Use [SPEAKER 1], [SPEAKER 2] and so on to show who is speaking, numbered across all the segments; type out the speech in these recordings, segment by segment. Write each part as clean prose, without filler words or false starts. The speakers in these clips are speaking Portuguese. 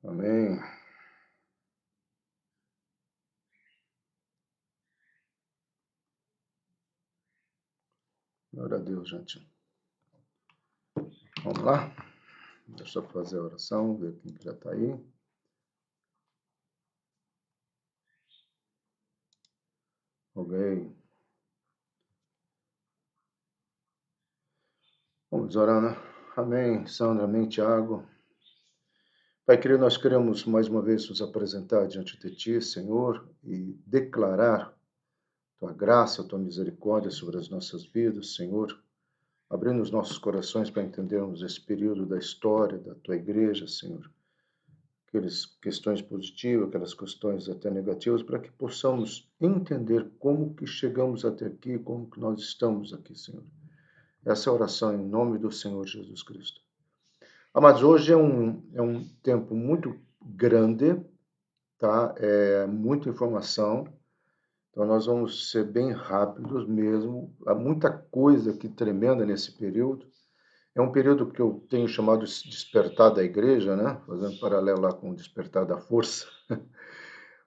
[SPEAKER 1] Amém. Glória a Deus, gente. Vamos lá? Deixa eu fazer a oração, ver quem que já está aí. Ok. Vamos orar, né? Amém, Sandra, amém, Tiago. Pai querido, nós queremos mais uma vez nos apresentar diante de Ti, Senhor, e declarar Tua graça, Tua misericórdia sobre as nossas vidas, Senhor, abrindo os nossos corações para entendermos esse período da história da Tua igreja, Senhor, aquelas questões positivas, aquelas questões até negativas, para que possamos entender como que chegamos até aqui, como que nós estamos aqui, Senhor. Essa é a oração em nome do Senhor Jesus Cristo. Amados, hoje é um tempo muito grande, tá? É muita informação, então nós vamos ser bem rápidos mesmo. Há muita coisa aqui tremenda nesse período. É um período que eu tenho chamado de despertar da igreja, né? Fazendo um paralelo lá com o despertar da força.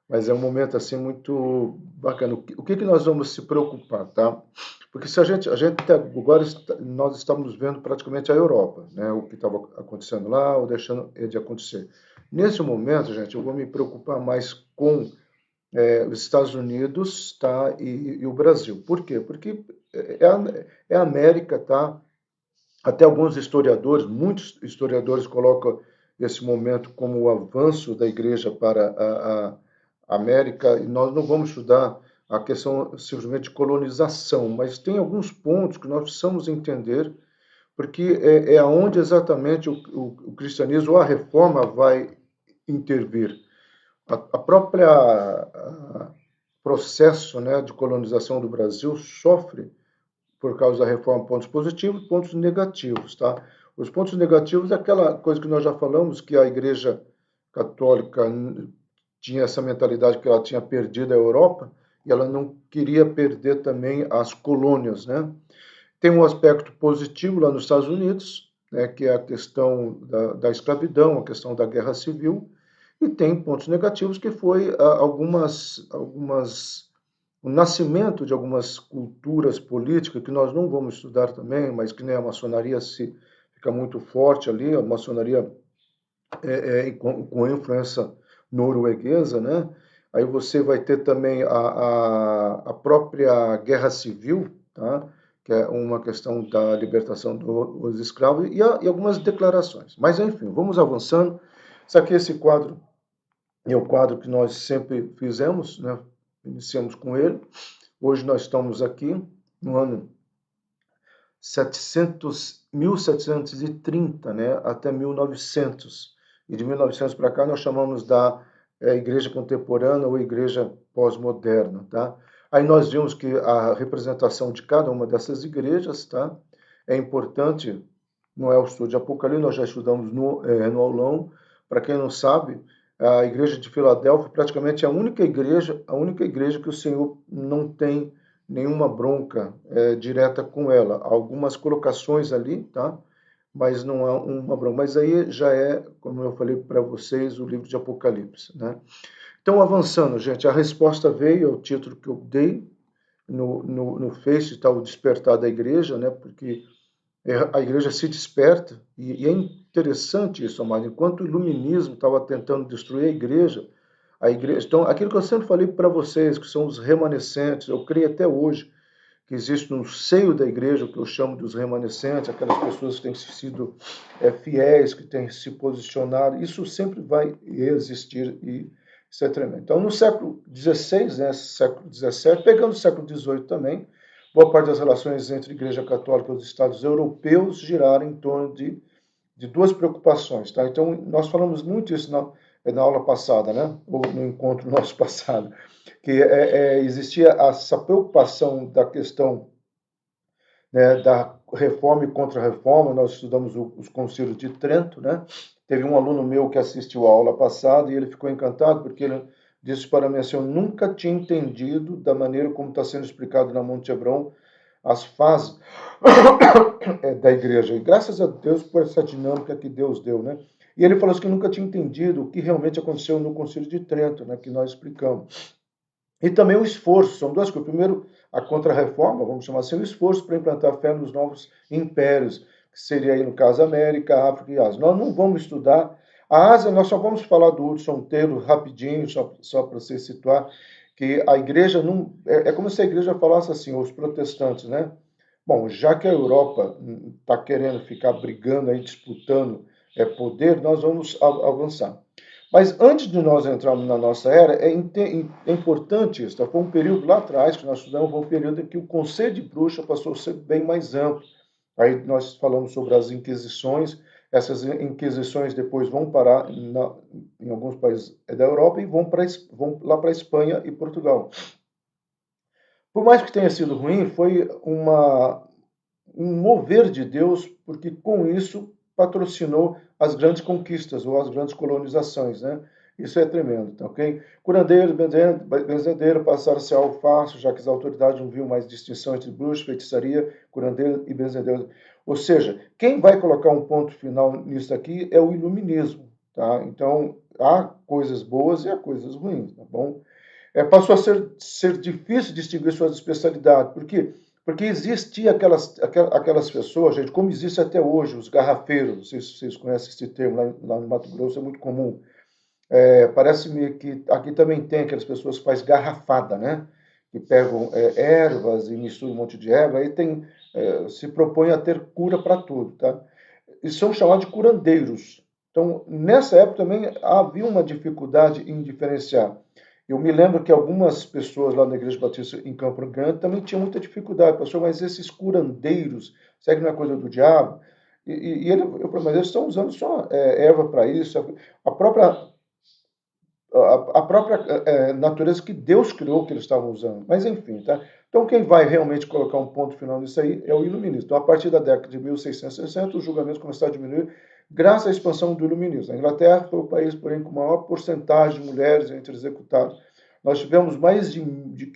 [SPEAKER 1] Mas é um momento assim muito bacana. O que nós vamos se preocupar, tá? Porque se a gente agora nós estamos vendo praticamente a Europa, né? O que estava acontecendo lá ou deixando de acontecer. Nesse momento, gente, eu vou me preocupar mais com os Estados Unidos, tá? E o Brasil. Por quê? Porque é a América, tá? Até alguns historiadores, muitos historiadores colocam esse momento como o avanço da igreja para a América, e nós não vamos estudar a questão simplesmente de colonização, mas tem alguns pontos que nós precisamos entender, porque é aonde exatamente o cristianismo ou a reforma vai intervir. A própria processo, né, de colonização do Brasil sofre por causa da reforma, pontos positivos e pontos negativos, tá? Os pontos negativos é aquela coisa que nós já falamos, que a Igreja Católica tinha essa mentalidade que ela tinha perdido a Europa e ela não queria perder também as colônias, né? Tem um aspecto positivo lá nos Estados Unidos, né, que é a questão da escravidão, a questão da guerra civil, e tem pontos negativos que foi o nascimento de algumas culturas políticas que nós não vamos estudar também, mas que nem a maçonaria se fica muito forte ali, a maçonaria com influência norueguesa, né? Aí você vai ter também a própria guerra civil, tá? Que é uma questão da libertação dos escravos e algumas declarações. Mas enfim, vamos avançando. Isso aqui, esse quadro, é o quadro que nós sempre fizemos, né? Iniciamos com ele. Hoje nós estamos aqui no ano 1730, né, até 1900. E de 1900 para cá nós chamamos da igreja contemporânea ou igreja pós-moderna, tá? Aí nós vimos que a representação de cada uma dessas igrejas, tá? É importante, não é o estudo de Apocalipse, nós já estudamos no aulão. Para quem não sabe, a igreja de Filadélfia praticamente é a única igreja que o Senhor não tem nenhuma bronca direta com ela. Algumas colocações ali, tá? Mas não há uma bronca. Mas aí já é, como eu falei para vocês, o livro de Apocalipse, né? Então, avançando, gente, a resposta veio, é o título que eu dei no Face, tá? O Despertar da Igreja, né? Porque a igreja se desperta, e é interessante isso, amado. Enquanto o iluminismo estava tentando destruir a igreja. Então, aquilo que eu sempre falei para vocês, que são os remanescentes, eu creio até hoje que existe no seio da igreja o que eu chamo dos remanescentes, aquelas pessoas que têm sido fiéis, que têm se posicionado, isso sempre vai existir e isso é tremendo. Então, no século XVI, né, século XVII, pegando o século XVIII também, boa parte das relações entre a Igreja Católica e os Estados europeus giraram em torno de duas preocupações. Tá? Então, nós falamos muito isso na aula passada, né? Ou no encontro nosso passado, que existia essa preocupação da questão, né, da reforma e contra-reforma. Nós estudamos os concílios de Trento, né? Teve um aluno meu que assistiu a aula passada e ele ficou encantado porque ele disse para mim assim: eu nunca tinha entendido da maneira como está sendo explicado na Monte Hebron as fases da igreja. E graças a Deus por essa dinâmica que Deus deu, né? E ele falou assim que nunca tinha entendido o que realmente aconteceu no Concílio de Trento, né, que nós explicamos. E também o esforço, são duas coisas. Primeiro, a contra-reforma, vamos chamar assim, o esforço para implantar a fé nos novos impérios, que seria aí, no caso, América, África e Ásia. Nós não vamos estudar a Ásia, nós só vamos falar do Hudson Taylor rapidinho, só para você situar, que a igreja não. É como se a igreja falasse assim, os protestantes, né? Bom, já que a Europa está querendo ficar brigando aí, disputando poder, nós vamos avançar. Mas antes de nós entrarmos na nossa era, é importante isso. Tá? Foi um período lá atrás que nós estudamos, foi um período em que o conceito de bruxa passou a ser bem mais amplo. Aí nós falamos sobre as inquisições. Essas inquisições depois vão parar em alguns países da Europa e vão lá para a Espanha e Portugal. Por mais que tenha sido ruim, foi um mover de Deus, porque com isso patrocinou as grandes conquistas ou as grandes colonizações, né? Isso é tremendo, tá ok? Curandeiro, benzedeiro passaram a ser algo fácil, já que as autoridades não viam mais distinção entre bruxa, feitiçaria, curandeiro e benzedeiro. Ou seja, quem vai colocar um ponto final nisso aqui é o iluminismo, tá? Então, há coisas boas e há coisas ruins, tá bom? Passou a ser difícil distinguir suas especialidades. Por quê? Porque existia aquelas pessoas, gente, como existe até hoje, os garrafeiros, não sei se vocês conhecem esse termo, lá no Mato Grosso é muito comum. Parece-me que aqui também tem aquelas pessoas que fazem garrafada, né? Que pegam ervas e misturam um monte de erva, aí se propõe a ter cura para tudo, tá? E são chamados de curandeiros. Então, nessa época também havia uma dificuldade em diferenciar. Eu me lembro que algumas pessoas lá na Igreja Batista em Campo Grande também tinham muita dificuldade, pastor, mas esses curandeiros, será que não é coisa do diabo? Mas eles estão usando só erva para isso, a própria, a própria natureza que Deus criou que eles estavam usando. Mas enfim, tá? Então quem vai realmente colocar um ponto final nisso aí é o iluminismo. Então a partir da década de 1660, os julgamentos começaram a diminuir graças à expansão do iluminismo. A Inglaterra foi o país, porém, com maior porcentagem de mulheres entre executados. Nós tivemos mais de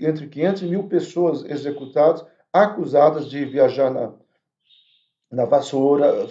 [SPEAKER 1] entre 500 e 1.000 pessoas executadas, acusadas de viajar na vassoura.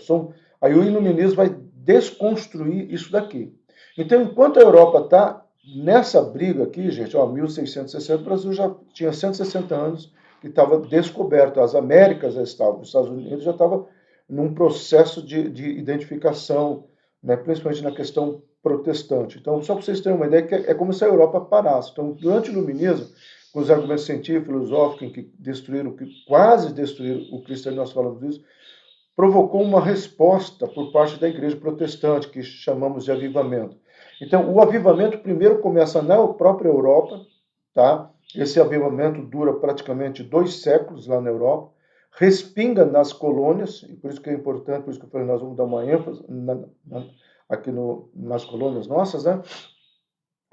[SPEAKER 1] Aí o iluminismo vai desconstruir isso daqui. Então, enquanto a Europa está nessa briga aqui, gente, 1660, o Brasil já tinha 160 anos que estava descoberto. As Américas já estavam, os Estados Unidos já estava num processo de identificação, né, principalmente na questão protestante. Então, só para vocês terem uma ideia, que é como se a Europa parasse. Então, durante o iluminismo, com os argumentos científicos, filosóficos, que quase destruíram o cristianismo, nós falamos disso, provocou uma resposta por parte da igreja protestante, que chamamos de avivamento. Então, o avivamento primeiro começa na própria Europa, tá? Esse avivamento dura praticamente 2 séculos lá na Europa, respinga nas colônias, e por isso que é importante, por isso que eu falei, nós vamos dar uma ênfase aqui nas colônias nossas, né?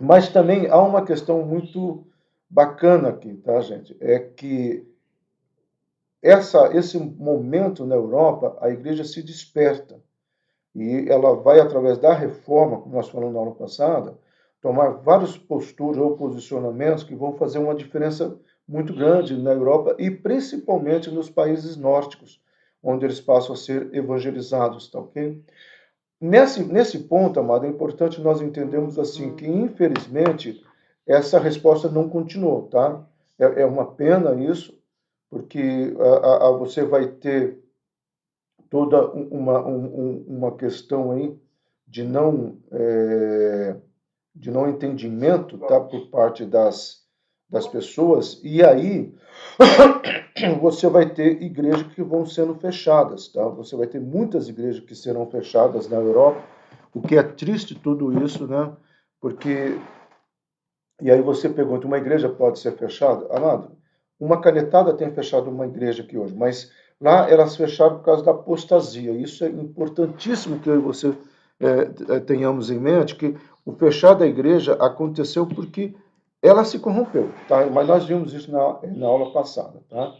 [SPEAKER 1] Mas também há uma questão muito bacana aqui, tá, gente? É que esse momento na Europa, a igreja se desperta e ela vai, através da reforma, como nós falamos na aula passada, tomar várias posturas ou posicionamentos que vão fazer uma diferença muito grande na Europa e principalmente nos países nórdicos, onde eles passam a ser evangelizados, tá ok? Nesse ponto, amado, é importante nós entendermos assim que, infelizmente, essa resposta não continuou, tá? É uma pena isso, porque você vai ter toda uma questão aí de não entendimento, tá, por parte das pessoas, e aí você vai ter igrejas que vão sendo fechadas, tá? Você vai ter muitas igrejas que serão fechadas na Europa, o que é triste tudo isso, né? Porque, e aí você pergunta, uma igreja pode ser fechada? Amado, uma canetada tem fechado uma igreja aqui hoje, mas lá elas fecharam por causa da apostasia. Isso é importantíssimo que eu e você tenhamos em mente, que o fechar da igreja aconteceu porque ela se corrompeu, tá? Mas nós vimos isso na aula passada, tá?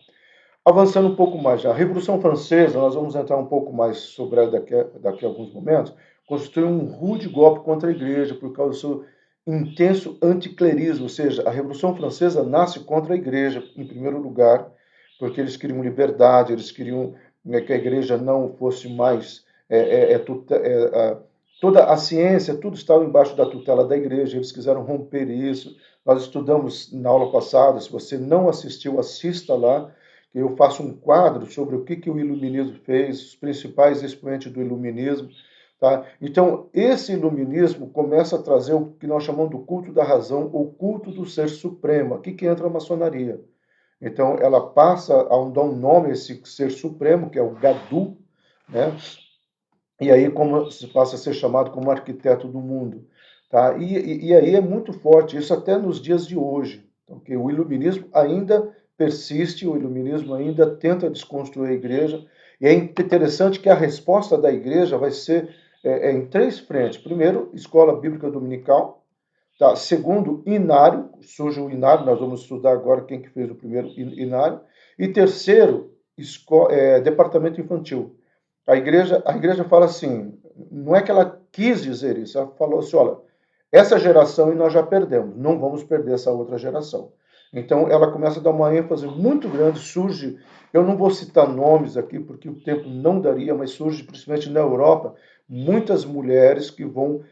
[SPEAKER 1] Avançando um pouco mais, a Revolução Francesa, nós vamos entrar um pouco mais sobre ela daqui a alguns momentos, constituiu um rude golpe contra a igreja por causa do seu intenso anticlerismo, ou seja, a Revolução Francesa nasce contra a igreja, em primeiro lugar, porque eles queriam liberdade, eles queriam, né, que a igreja não fosse mais toda a ciência, tudo estava embaixo da tutela da igreja, eles quiseram romper isso. Nós estudamos na aula passada, se você não assistiu, assista lá, que eu faço um quadro sobre o que o iluminismo fez, os principais expoentes do iluminismo. Tá? Então, esse iluminismo começa a trazer o que nós chamamos do culto da razão, ou culto do ser supremo, aqui que entra a maçonaria. Então, ela passa a dar um nome a esse ser supremo, que é o Gadu, né? E aí como se passa a ser chamado como arquiteto do mundo. Tá? E aí é muito forte, isso até nos dias de hoje, porque o iluminismo ainda persiste, o iluminismo ainda tenta desconstruir a igreja, e é interessante que a resposta da igreja vai ser em três frentes. Primeiro, escola bíblica dominical. Tá? Segundo, inário, surge o inário, nós vamos estudar agora quem que fez o primeiro inário. E terceiro, departamento infantil. A igreja fala assim, não é que ela quis dizer isso, ela falou assim, olha, essa geração e nós já perdemos, não vamos perder essa outra geração. Então ela começa a dar uma ênfase muito grande, surge, eu não vou citar nomes aqui porque o tempo não daria, mas surge principalmente na Europa, muitas mulheres que vão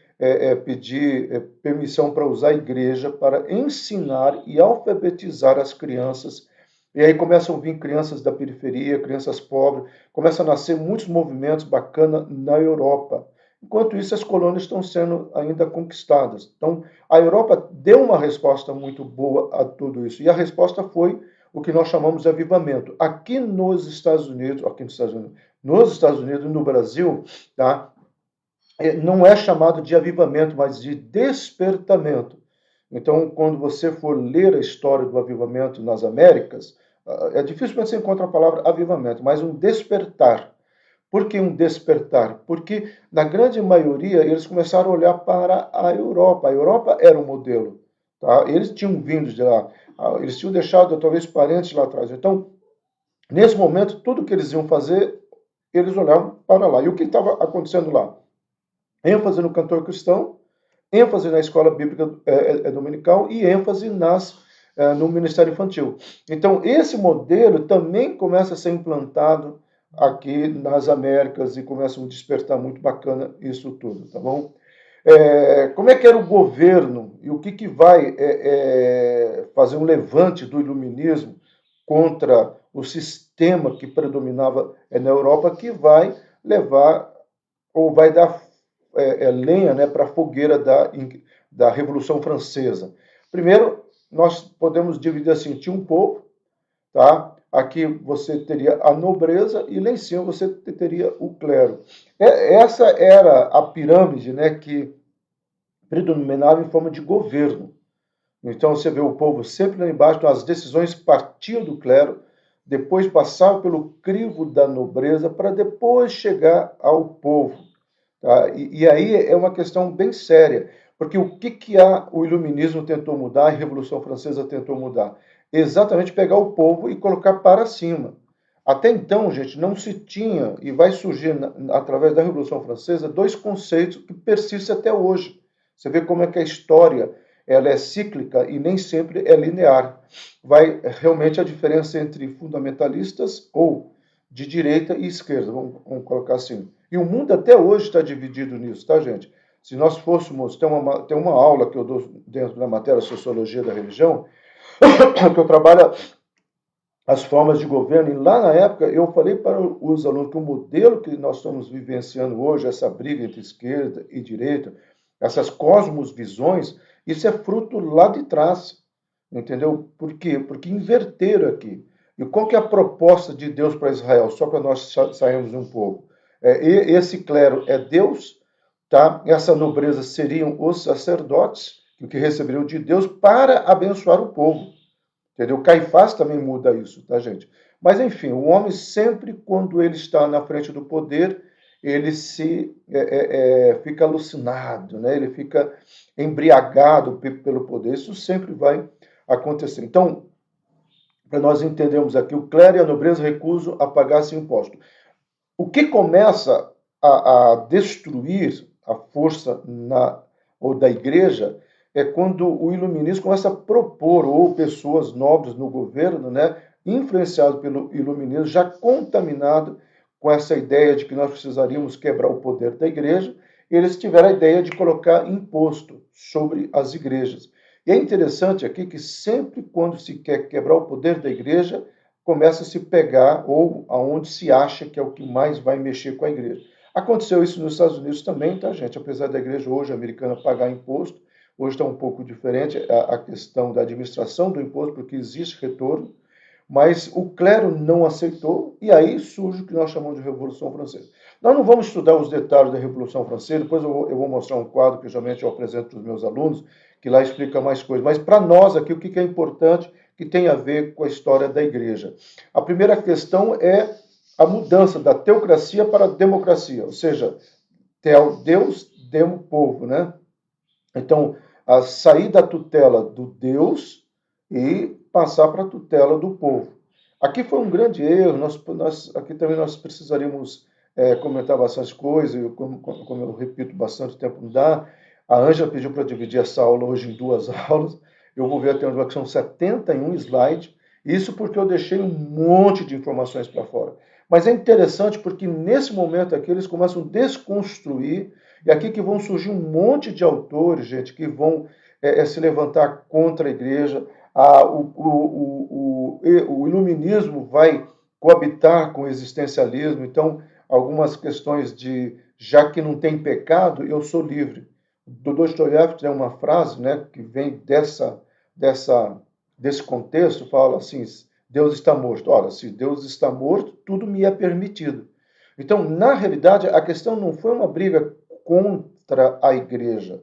[SPEAKER 1] pedir permissão para usar a igreja para ensinar e alfabetizar as crianças. E aí começam a vir crianças da periferia, crianças pobres, começam a nascer muitos movimentos bacanas na Europa. Enquanto isso, as colônias estão sendo ainda conquistadas. Então, a Europa deu uma resposta muito boa a tudo isso. E a resposta foi o que nós chamamos de avivamento. Aqui nos Estados Unidos, e no Brasil, tá? Não é chamado de avivamento, mas de despertamento. Então, quando você for ler a história do avivamento nas Américas, é difícil você encontrar a palavra avivamento, mas um despertar. Por que um despertar? Porque, na grande maioria, eles começaram a olhar para a Europa. A Europa era um modelo. Tá? Eles tinham vindo de lá. Eles tinham deixado, talvez, parentes lá atrás. Então, nesse momento, tudo que eles iam fazer, eles olhavam para lá. E o que estava acontecendo lá? ênfase no cantor cristão, ênfase na escola bíblica dominical e ênfase no ministério infantil. Então, esse modelo também começa a ser implantado aqui nas Américas e começa a despertar muito bacana isso tudo, tá bom? Como é que era o governo e o que vai fazer um levante do iluminismo contra o sistema que predominava na Europa, que vai levar ou vai dar lenha, né, para a fogueira da Revolução Francesa. Primeiro, nós podemos dividir assim, tinha um povo, tá? Aqui você teria a nobreza e lá em cima você teria o clero. Essa era a pirâmide, né, que predominava em forma de governo. Então você vê o povo sempre lá embaixo, então as decisões partiam do clero, depois passavam pelo crivo da nobreza para depois chegar ao povo. Tá? E aí é uma questão bem séria, porque o que o iluminismo tentou mudar, a Revolução Francesa tentou mudar? Exatamente pegar o povo e colocar para cima. Até então, gente, não se tinha, e vai surgir através da Revolução Francesa, dois conceitos que persistem até hoje. Você vê como é que a história ela é cíclica e nem sempre é linear. Vai realmente a diferença entre fundamentalistas ou de direita e esquerda, vamos colocar assim. E o mundo até hoje está dividido nisso, tá, gente? Se nós fôssemos, tem uma aula que eu dou dentro da matéria Sociologia da Religião, que eu trabalho as formas de governo, e lá na época eu falei para os alunos que o modelo que nós estamos vivenciando hoje, essa briga entre esquerda e direita, essas cosmosvisões, isso é fruto lá de trás, entendeu? Por quê? Porque inverteram aqui. E qual que é a proposta de Deus para Israel? Só para nós sairmos um pouco. Esse clero é Deus, tá? Essa nobreza seriam os sacerdotes, que receberiam de Deus para abençoar o povo. Entendeu? Caifás também muda isso, tá, gente? Mas, enfim, o homem sempre, quando ele está na frente do poder, ele fica alucinado, né? Ele fica embriagado pelo poder. Isso sempre vai acontecer. Então, para nós entendermos aqui, o clero e a nobreza recusam a pagar esse imposto. O que começa a destruir a força ou da igreja é quando o iluminismo começa a propor, ou pessoas nobres no governo, né, influenciado pelo iluminismo, já contaminado com essa ideia de que nós precisaríamos quebrar o poder da igreja, eles tiveram a ideia de colocar imposto sobre as igrejas. E é interessante aqui que sempre quando se quer quebrar o poder da igreja, começa a se pegar ou aonde se acha que é o que mais vai mexer com a igreja. Aconteceu isso nos Estados Unidos também, tá, gente? Apesar da igreja hoje americana pagar imposto, hoje está um pouco diferente a questão da administração do imposto, porque existe retorno, mas o clero não aceitou, e aí surge o que nós chamamos de Revolução Francesa. Nós não vamos estudar os detalhes da Revolução Francesa, depois eu vou mostrar um quadro que geralmente eu apresento para os meus alunos, que lá explica mais coisas. Mas para nós aqui, o que é importante, que tem a ver com a história da igreja? A primeira questão é a mudança da teocracia para a democracia, ou seja, Deus demo povo, né? Então, a sair da tutela do Deus e passar para a tutela do povo. Aqui foi um grande erro, aqui também nós precisaríamos comentar bastante coisas, como eu repito bastante, o tempo não dá. A Ângela pediu para dividir essa aula hoje em duas aulas, eu vou ver até onde vai, que são 71 slides, isso porque eu deixei um monte de informações para fora. Mas é interessante porque nesse momento aqui eles começam a desconstruir, e aqui que vão surgir um monte de autores, gente, que vão se levantar contra a igreja. O iluminismo vai coabitar com o existencialismo, então algumas questões de já que não tem pecado, eu sou livre. Do Dostoiévski tem uma frase, né, que vem desse contexto, fala assim, Deus está morto. Ora, se Deus está morto, tudo me é permitido. Então, na realidade, a questão não foi uma briga contra a igreja,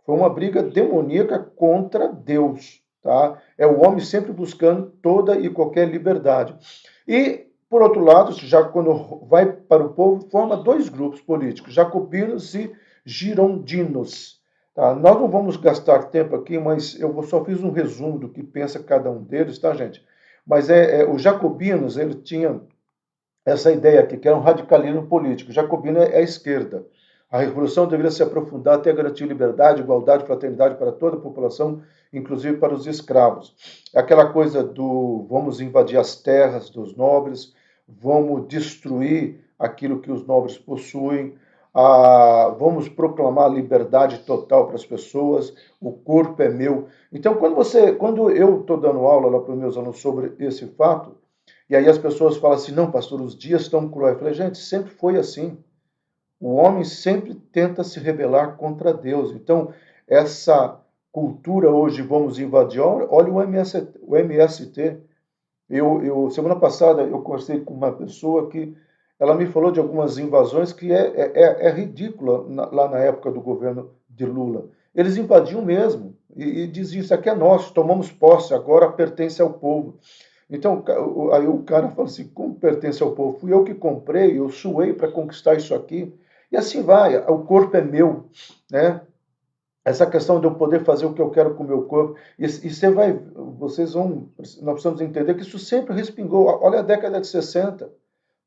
[SPEAKER 1] foi uma briga demoníaca contra Deus. Tá? É o homem sempre buscando toda e qualquer liberdade. E, por outro lado, já quando vai para o povo, forma dois grupos políticos, jacobinos e girondinos. Tá? Nós não vamos gastar tempo aqui, mas eu só fiz um resumo do que pensa cada um deles, tá, gente? Mas os jacobinos, ele tinha essa ideia aqui, que era um radicalismo político. Jacobino é a esquerda. A revolução deveria se aprofundar até garantir liberdade, igualdade, fraternidade para toda a população, inclusive para os escravos. Aquela coisa do vamos invadir as terras dos nobres, vamos destruir aquilo que os nobres possuem, vamos proclamar liberdade total para as pessoas, o corpo é meu. Então, quando eu estou dando aula lá para os meus alunos sobre esse fato, e aí as pessoas falam assim, não, pastor, os dias estão cruéis. Eu falei, gente, sempre foi assim. O homem sempre tenta se rebelar contra Deus. Então, essa cultura hoje, vamos invadir, olha o MST. Semana passada eu conversei com uma pessoa que ela me falou de algumas invasões que é ridícula lá na época do governo de Lula. Eles invadiam mesmo e diziam, isso aqui é nosso, tomamos posse, agora pertence ao povo. Então, aí o cara fala assim, como pertence ao povo? Fui eu que comprei, eu suei para conquistar isso aqui. E assim vai, o corpo é meu, né? Essa questão de eu poder fazer o que eu quero com o meu corpo. E nós precisamos entender que isso sempre respingou. Olha a década de 60,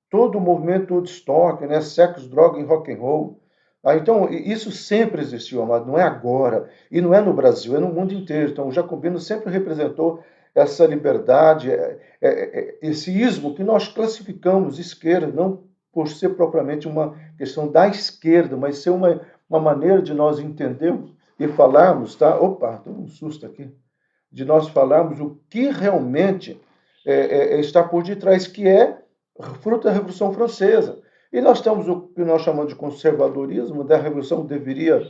[SPEAKER 1] todo o movimento Woodstock, né? Sexo, droga e rock and roll. Então, isso sempre existiu, amado, não é agora. E não é no Brasil, é no mundo inteiro. Então, o jacobino sempre representou essa liberdade, esse ismo que nós classificamos esquerda, não por ser propriamente uma questão da esquerda, mas ser uma maneira de nós entendermos e falarmos, tá? Opa, tem um susto aqui. De nós falarmos o que realmente está por detrás, que é fruto da Revolução Francesa. E nós temos o que nós chamamos de conservadorismo, da Revolução deveria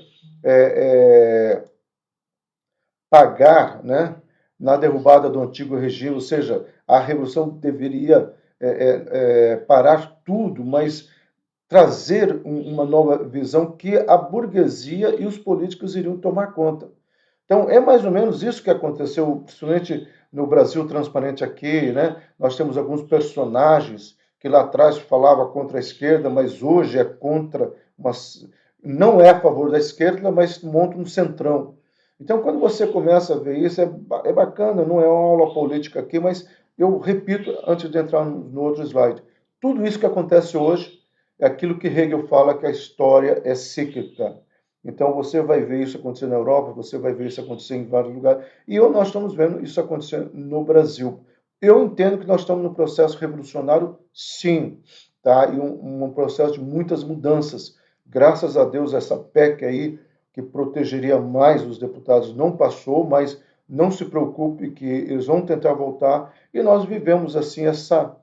[SPEAKER 1] pagar, né, na derrubada do antigo regime, ou seja, a Revolução deveria parar tudo, mas trazer uma nova visão que a burguesia e os políticos iriam tomar conta. Então, é mais ou menos isso que aconteceu, principalmente no Brasil Transparente aqui, né? Nós temos alguns personagens que lá atrás falava contra a esquerda, mas hoje é contra, não é a favor da esquerda, mas monta um centrão. Então, quando você começa a ver isso, é bacana, não é uma aula política aqui, mas eu repito, antes de entrar no outro slide, tudo isso que acontece hoje é aquilo que Hegel fala que a história é cíclica. Então, você vai ver isso acontecer na Europa, você vai ver isso acontecer em vários lugares, e nós estamos vendo isso acontecer no Brasil. Eu entendo que nós estamos num processo revolucionário, sim, tá? E um processo de muitas mudanças. Graças a Deus, essa PEC aí, que protegeria mais os deputados, não passou, mas não se preocupe que eles vão tentar voltar. E nós vivemos, assim, essa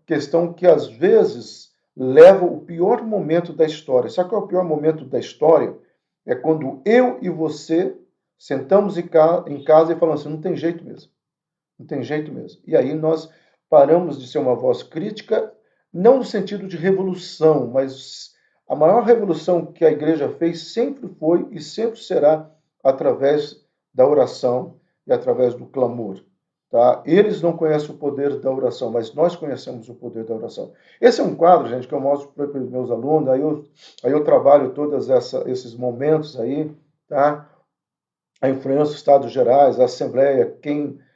[SPEAKER 1] questão que, às vezes, leva o pior momento da história. Sabe qual é o pior momento da história? É quando eu e você sentamos em casa e falamos assim, não tem jeito mesmo. Não tem jeito mesmo. E aí nós paramos de ser uma voz crítica, não no sentido de revolução, mas a maior revolução que a igreja fez sempre foi e sempre será através da oração e através do clamor. Tá? Eles não conhecem o poder da oração, mas nós conhecemos o poder da oração. Esse é um quadro, gente, que eu mostro para os meus alunos, aí eu trabalho todos esses momentos aí, tá? A influência dos Estados Gerais, a Assembleia,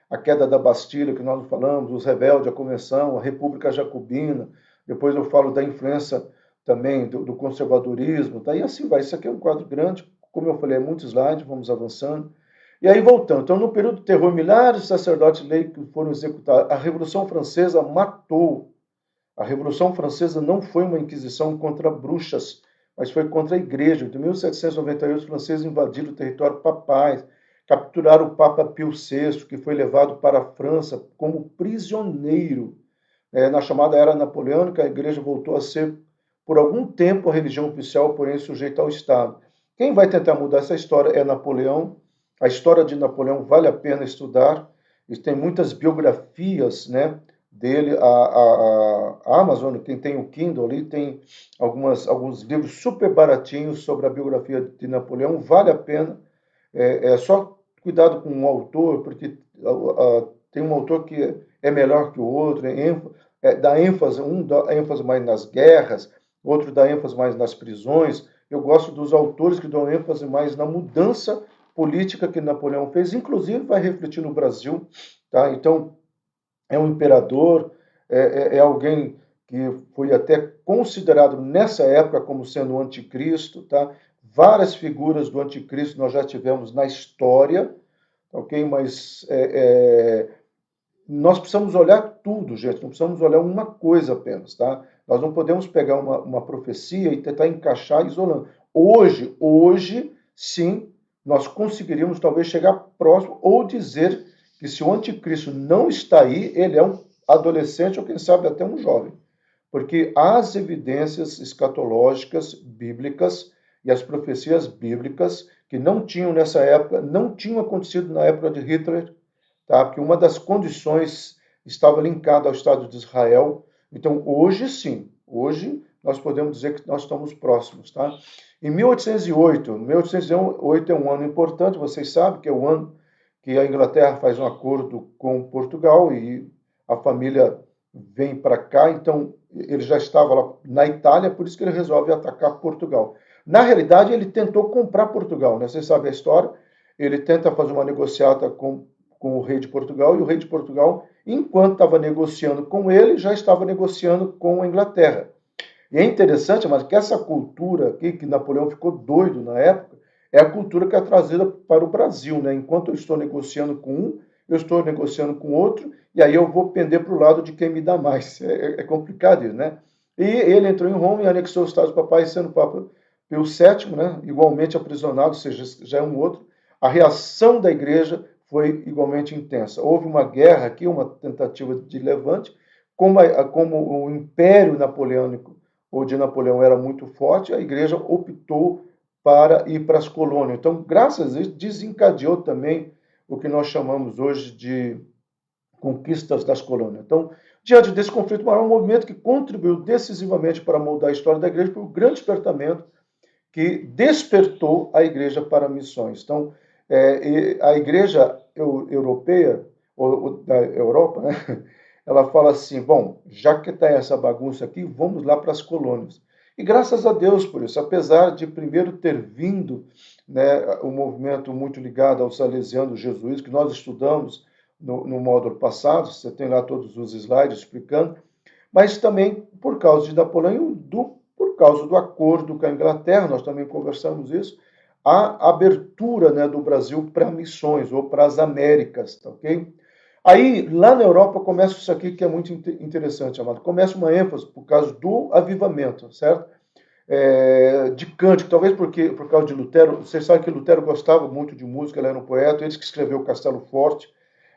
[SPEAKER 1] a queda da Bastilha, que nós falamos, os rebeldes, a Convenção, a República Jacobina, depois eu falo da influência também do conservadorismo, tá? E assim vai. Isso aqui é um quadro grande, como eu falei, é muitos slides, vamos avançando. E aí, voltando, então, no período do terror, milhares de sacerdotes leigos foram executados. A Revolução Francesa matou. A Revolução Francesa não foi uma inquisição contra bruxas, mas foi contra a igreja. Em 1798, os franceses invadiram o território papal, capturaram o Papa Pio VI, que foi levado para a França como prisioneiro. Na chamada Era Napoleônica, a igreja voltou a ser, por algum tempo, a religião oficial, porém sujeita ao Estado. Quem vai tentar mudar essa história é Napoleão. A história de Napoleão vale a pena estudar. E tem muitas biografias, né, dele. A Amazon, quem tem o Kindle ali, tem alguns livros super baratinhos sobre a biografia de Napoleão. Vale a pena. É só cuidado com o autor, porque tem um autor que é melhor que o outro, dá ênfase, um dá ênfase mais nas guerras, outro dá ênfase mais nas prisões. Eu gosto dos autores que dão ênfase mais na mudança política que Napoleão fez, inclusive vai refletir no Brasil, tá? Então, é um imperador, é alguém que foi até considerado nessa época como sendo o anticristo, tá? Várias figuras do anticristo nós já tivemos na história, ok? Mas nós precisamos olhar tudo, gente, não precisamos olhar uma coisa apenas, tá? Nós não podemos pegar uma profecia e tentar encaixar isolando. Hoje, sim, nós conseguiríamos talvez chegar próximo ou dizer que se o anticristo não está aí, ele é um adolescente ou quem sabe até um jovem. Porque as evidências escatológicas bíblicas e as profecias bíblicas que não tinham nessa época, não tinham acontecido na época de Hitler, tá? Porque uma das condições estava linkada ao Estado de Israel. Então, hoje sim, hoje nós podemos dizer que nós estamos próximos, tá? Em 1808 é um ano importante, vocês sabem que é o ano que a Inglaterra faz um acordo com Portugal e a família vem para cá, então ele já estava lá na Itália, por isso que ele resolve atacar Portugal. Na realidade, ele tentou comprar Portugal, né? Vocês sabem a história, ele tenta fazer uma negociata com o rei de Portugal, e o rei de Portugal, enquanto estava negociando com ele, já estava negociando com a Inglaterra. E é interessante, mas que essa cultura aqui, que Napoleão ficou doido na época, é a cultura que é trazida para o Brasil, né? Enquanto eu estou negociando com um, eu estou negociando com outro, e aí eu vou pender para o lado de quem me dá mais. É complicado isso, né? E ele entrou em Roma e anexou os Estados Papais, sendo Papa Pio VII, né? Igualmente aprisionado, ou seja, já é um outro. A reação da igreja foi igualmente intensa. Houve uma guerra aqui, uma tentativa de levante, como o Império Napoleônico ou de Napoleão era muito forte, a igreja optou para ir para as colônias. Então, graças a isso, desencadeou também o que nós chamamos hoje de conquistas das colônias. Então, diante desse conflito maior, um movimento que contribuiu decisivamente para moldar a história da igreja foi o grande despertamento que despertou a igreja para missões. Então, a igreja europeia, ou da Europa, né, ela fala assim, bom, já que está essa bagunça aqui, vamos lá para as colônias. E graças a Deus por isso, apesar de primeiro ter vindo, né, um movimento muito ligado aos salesianos jesuítas, que nós estudamos no módulo passado, você tem lá todos os slides explicando, mas também por causa de Napoleão, por causa do acordo com a Inglaterra, nós também conversamos isso, a abertura, né, do Brasil para missões ou para as Américas, tá, ok? Aí, lá na Europa, começa isso aqui que é muito interessante, amado. Começa uma ênfase por causa do avivamento, certo? De cântico, talvez por causa de Lutero. Você sabe que Lutero gostava muito de música, ele era um poeta, ele que escreveu o Castelo Forte.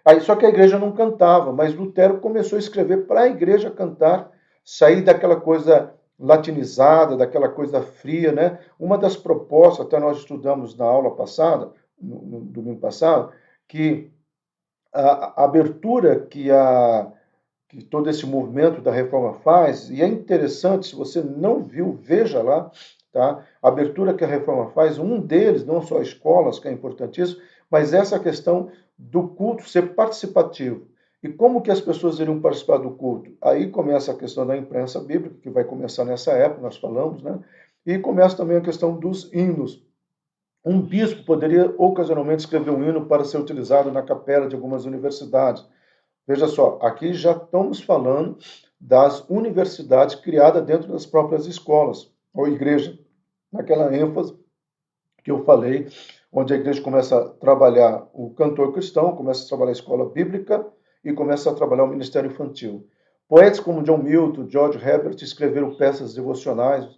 [SPEAKER 1] Aí, só que a igreja não cantava, mas Lutero começou a escrever para a igreja cantar, sair daquela coisa latinizada, daquela coisa fria, né? Uma das propostas, até nós estudamos na aula passada, no domingo passado, que a abertura que todo esse movimento da reforma faz, e é interessante, se você não viu, veja lá, tá? A abertura que a reforma faz, um deles, não só escolas, que é importantíssimo, mas essa questão do culto ser participativo. E como que as pessoas iriam participar do culto? Aí começa a questão da imprensa bíblica, que vai começar nessa época, nós falamos, né? E começa também a questão dos hinos. Um bispo poderia ocasionalmente escrever um hino para ser utilizado na capela de algumas universidades. Veja só, aqui já estamos falando das universidades criadas dentro das próprias escolas ou igreja, naquela ênfase que eu falei, onde a igreja começa a trabalhar o cantor cristão, começa a trabalhar a escola bíblica e começa a trabalhar o ministério infantil. Poetas como John Milton, George Herbert escreveram peças devocionais,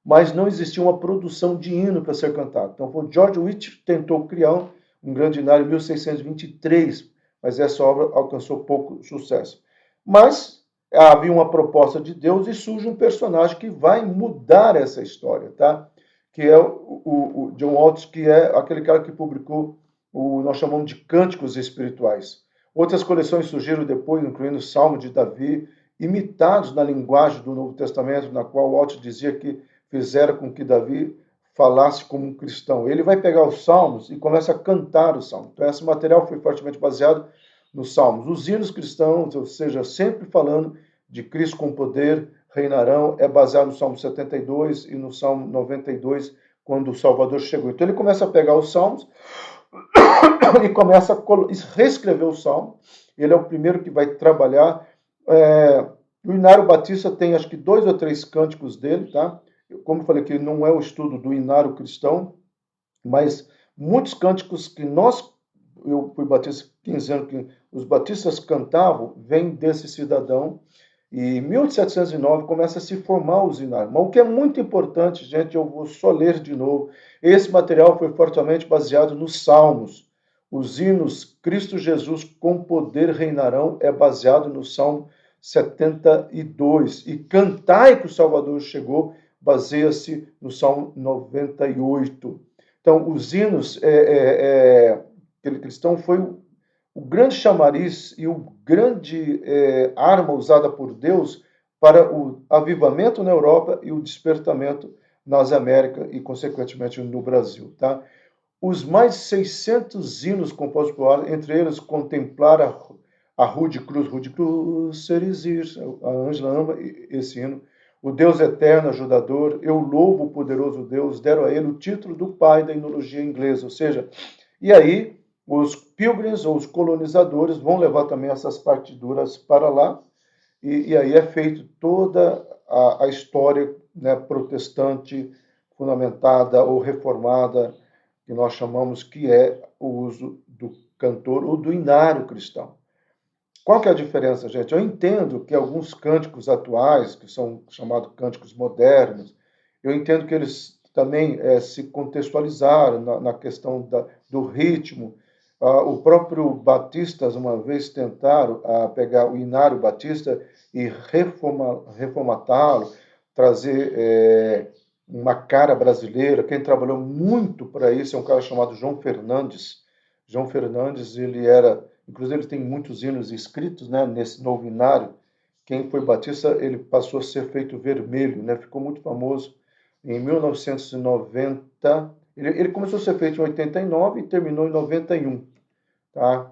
[SPEAKER 1] mas não existia uma produção de hino para ser cantado. Então, foi George Whitfield tentou criar um grande hinário em 1623, mas essa obra alcançou pouco sucesso. Mas havia uma proposta de Deus e surge um personagem que vai mudar essa história, tá? Que é o John Watts, que é aquele cara que publicou nós chamamos de Cânticos Espirituais. Outras coleções surgiram depois, incluindo o Salmo de Davi, imitados na linguagem do Novo Testamento, na qual Watts dizia que fizeram com que Davi falasse como um cristão. Ele vai pegar os salmos e começa a cantar os salmos. Então, esse material foi fortemente baseado nos salmos. Os hinos cristãos, ou seja, sempre falando de Cristo com poder, reinarão, é baseado no Salmo 72 e no Salmo 92, quando o Salvador chegou. Então, ele começa a pegar os salmos e começa a reescrever o salmo. Ele é o primeiro que vai trabalhar. O Inário Batista tem, acho que, 2 ou 3 cânticos dele, tá? Como eu falei que não é o estudo do Inário cristão, mas muitos cânticos que eu fui batista 15 anos, que os batistas cantavam, vem desse cidadão. E em 1709 começa a se formar o Inário. Mas o que é muito importante, gente, eu vou só ler de novo, esse material foi fortemente baseado nos Salmos. Os hinos Cristo Jesus com poder reinarão é baseado no Salmo 72. E Cantai que o Salvador chegou baseia-se no Salmo 98. Então, os hinos aquele cristão foi o grande chamariz e o grande arma usada por Deus para o avivamento na Europa e o despertamento nas Américas e, consequentemente, no Brasil. Tá? Os mais de 600 hinos compostos por ela, entre eles contemplar a Rude Cruz, Serizir, a Ângela ama esse hino, o Deus eterno, ajudador, eu louvo o poderoso Deus, deram a ele o título do pai da enologia inglesa, ou seja, e aí os pilgrims ou os colonizadores vão levar também essas partituras para lá, e aí é feito toda a história, né, protestante, fundamentada ou reformada, que nós chamamos que é o uso do cantor ou do inário cristão. Qual que é a diferença, gente? Eu entendo que alguns cânticos atuais, que são chamados cânticos modernos, eu entendo que eles também se contextualizaram na questão do ritmo. O próprio Batistas, uma vez, tentaram pegar o Inário Batista e reformatá-lo, trazer uma cara brasileira. Quem trabalhou muito para isso é um cara chamado João Fernandes. João Fernandes, ele era... Inclusive, ele tem muitos hinos escritos, né, nesse novo inário. Quem foi batista, ele passou a ser feito vermelho, né? Ficou muito famoso em 1990. Ele começou a ser feito em 89 e terminou em 91. Tá?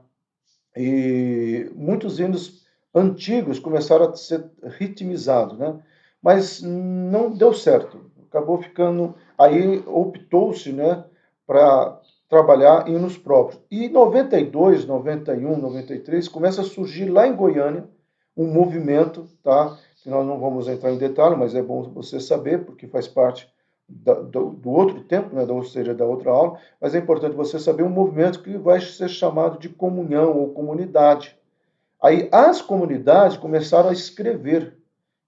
[SPEAKER 1] E muitos hinos antigos começaram a ser ritmizados, né? Mas não deu certo. Acabou ficando... Aí optou-se, né, para trabalhar hinos próprios. E em 92, 91, 93, começa a surgir lá em Goiânia um movimento, tá? Que nós não vamos entrar em detalhe, mas é bom você saber, porque faz parte do outro tempo, né? Ou seja, da outra aula, mas é importante você saber um movimento que vai ser chamado de comunhão ou comunidade. Aí as comunidades começaram a escrever,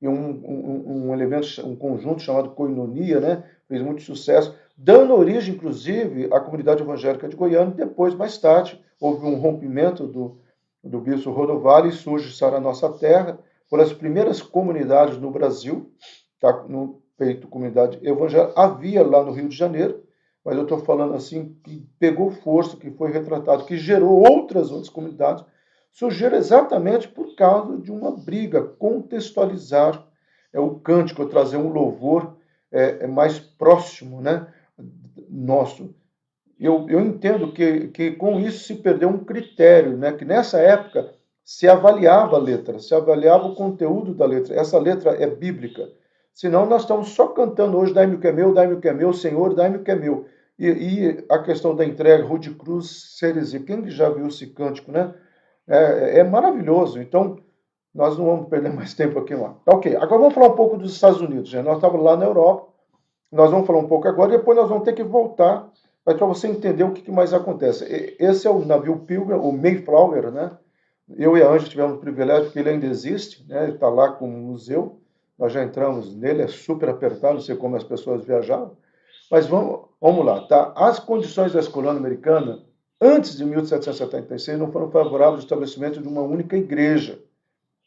[SPEAKER 1] e um elemento, um conjunto chamado Koinonia, né, fez muito sucesso, dando origem, inclusive, à comunidade evangélica de Goiânia. Depois, mais tarde, houve um rompimento do bispo Rodovalho e surge Sara Nossa Terra, por as primeiras comunidades no Brasil, tá, no peito comunidade evangélica, havia lá no Rio de Janeiro, mas eu estou falando assim, que pegou força, que foi retratado, que gerou outras comunidades, surgiram exatamente por causa de uma briga, contextualizar o cântico, trazer um louvor mais próximo, né, nosso. Eu entendo que com isso se perdeu um critério, né, que nessa época se avaliava a letra, se avaliava o conteúdo da letra. Essa letra é bíblica. Senão nós estamos só cantando hoje, dai-me o que é meu, Senhor, dai-me o que é meu. E a questão da entrega, Rude Cruz, Ceresia, quem já viu esse cântico, né? É maravilhoso. Então, nós não vamos perder mais tempo aqui lá. Ok, agora vamos falar um pouco dos Estados Unidos. Né? Nós estávamos lá na Europa, nós vamos falar um pouco agora, e depois nós vamos ter que voltar, para você entender o que mais acontece. Esse é o navio Pilgrim, o Mayflower, né? Eu e a Ângela tivemos o privilégio, porque ele ainda existe, né? Ele está lá como museu, nós já entramos nele, é super apertado, não sei como as pessoas viajavam, mas vamos lá, tá? As condições da colônia americana, antes de 1776, não foram favoráveis ao estabelecimento de uma única igreja,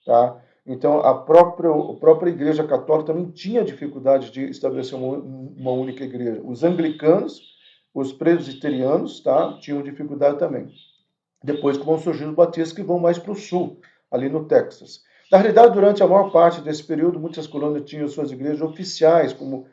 [SPEAKER 1] tá? Então, a própria Igreja Católica também tinha dificuldade de estabelecer uma única igreja. Os anglicanos, os presbiterianos, tá? Tinham dificuldade também. Depois que vão surgir os batistas que vão mais para o sul, ali no Texas. Na realidade, durante a maior parte desse período, muitas colônias tinham suas igrejas oficiais, como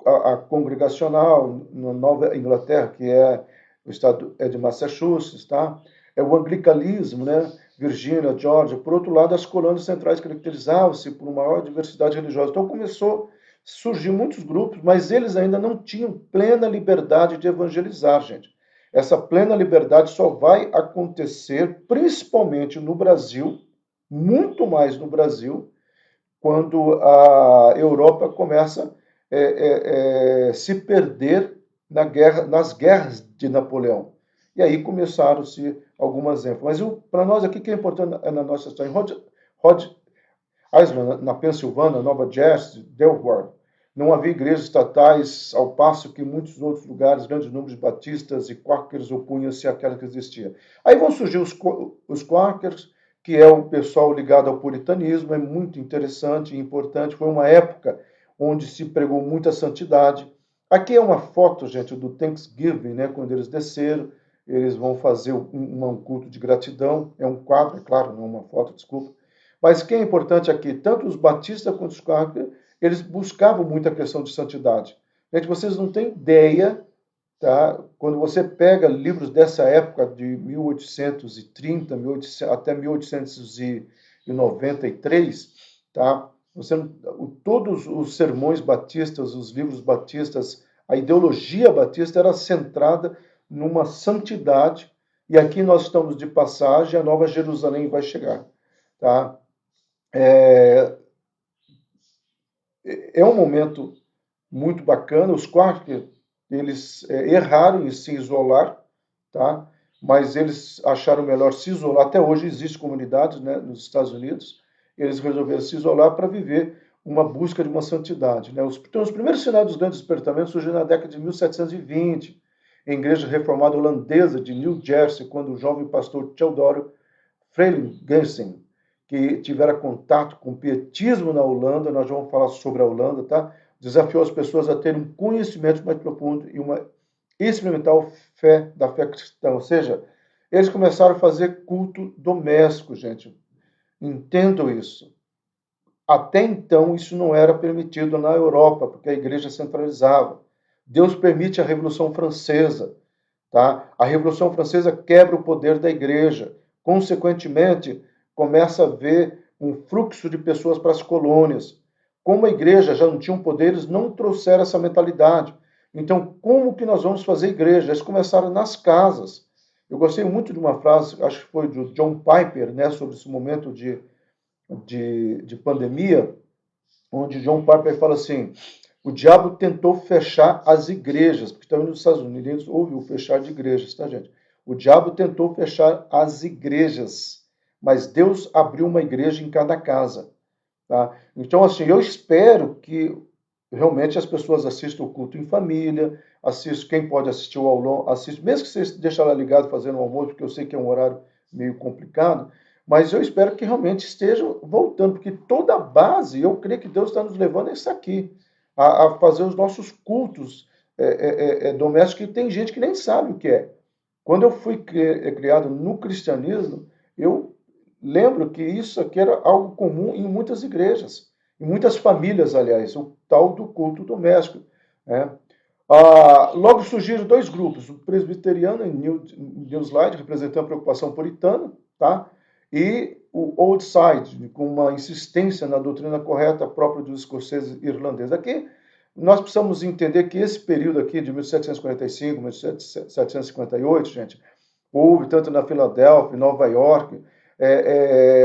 [SPEAKER 1] a congregacional na Nova Inglaterra, que é o estado de Massachusetts, tá? É o anglicanismo, né? Virgínia, Georgia. Por outro lado, as colônias centrais caracterizavam-se por uma maior diversidade religiosa. Então começou a surgir muitos grupos, mas eles ainda não tinham plena liberdade de evangelizar, gente. Essa plena liberdade só vai acontecer principalmente no Brasil, muito mais no Brasil, quando a Europa começa a se perder nas guerras de Napoleão. E aí começaram-se algumas ênfases. Mas para nós aqui, que é importante na nossa história, em Rhode Island, na Pensilvânia, Nova Jersey, Delaware, não havia igrejas estatais, ao passo que em muitos outros lugares, grandes números de batistas e quakers opunham-se àquela que existia. Aí vão surgir os quakers, que é o pessoal ligado ao puritanismo, é muito interessante e importante. Foi uma época onde se pregou muita santidade. Aqui é uma foto, gente, do Thanksgiving, né, quando eles desceram, eles vão fazer um culto de gratidão. É um quadro, é claro, não uma foto, desculpa. Mas o que é importante aqui, tanto os batistas quanto os quakers, eles buscavam muito a questão de santidade. Gente, vocês não têm ideia, tá? Quando você pega livros dessa época, de 1830 até 1893, tá? Todos os sermões batistas, os livros batistas, a ideologia batista era centrada numa santidade, e aqui nós estamos de passagem, a Nova Jerusalém vai chegar. Tá? É um momento muito bacana. Os quakers, eles erraram em se isolar, tá? Mas eles acharam melhor se isolar. Até hoje existem comunidades, né, nos Estados Unidos, eles resolveram se isolar para viver uma busca de uma santidade. Né? Então, os primeiros sinais dos grandes despertamentos surgiram na década de 1720, em igreja reformada holandesa de New Jersey, quando o jovem pastor Theodore Frelinghuysen, que tivera contato com o pietismo na Holanda, nós vamos falar sobre a Holanda, tá? Desafiou as pessoas a terem um conhecimento mais profundo e uma experimental fé da fé cristã. Ou seja, eles começaram a fazer culto doméstico, gente. Entendam isso. Até então, isso não era permitido na Europa, porque a igreja centralizava. Deus permite a Revolução Francesa. Tá? A Revolução Francesa quebra o poder da igreja. Consequentemente, começa a haver um fluxo de pessoas para as colônias. Como a igreja já não tinha um poder, eles não trouxeram essa mentalidade. Então, como que nós vamos fazer igreja? Eles começaram nas casas. Eu gostei muito de uma frase, acho que foi do John Piper, né, sobre esse momento de pandemia, onde John Piper fala assim: o diabo tentou fechar as igrejas, porque também nos Estados Unidos houve o fechar de igrejas, tá, gente? O diabo tentou fechar as igrejas, mas Deus abriu uma igreja em cada casa. Tá? Então, assim, eu espero que realmente as pessoas assistam o culto em família, assistam, quem pode assistir o aulão, assiste, mesmo que você deixe ela ligado fazendo o almoço, porque eu sei que é um horário meio complicado, mas eu espero que realmente estejam voltando, porque toda a base, eu creio que Deus está nos levando a isso aqui, a fazer os nossos cultos domésticos, que tem gente que nem sabe o que é. Quando eu fui criado no cristianismo, eu lembro que isso aqui era algo comum em muitas igrejas, em muitas famílias, aliás, o tal do culto doméstico. Né? Logo surgiram dois grupos, o presbiteriano em New Slide, representando a preocupação puritana, tá? E o Old Side, com uma insistência na doutrina correta própria dos escoceses e irlandeses. Aqui, nós precisamos entender que esse período aqui, de 1745, 1758, gente, houve tanto na Filadélfia, em Nova York,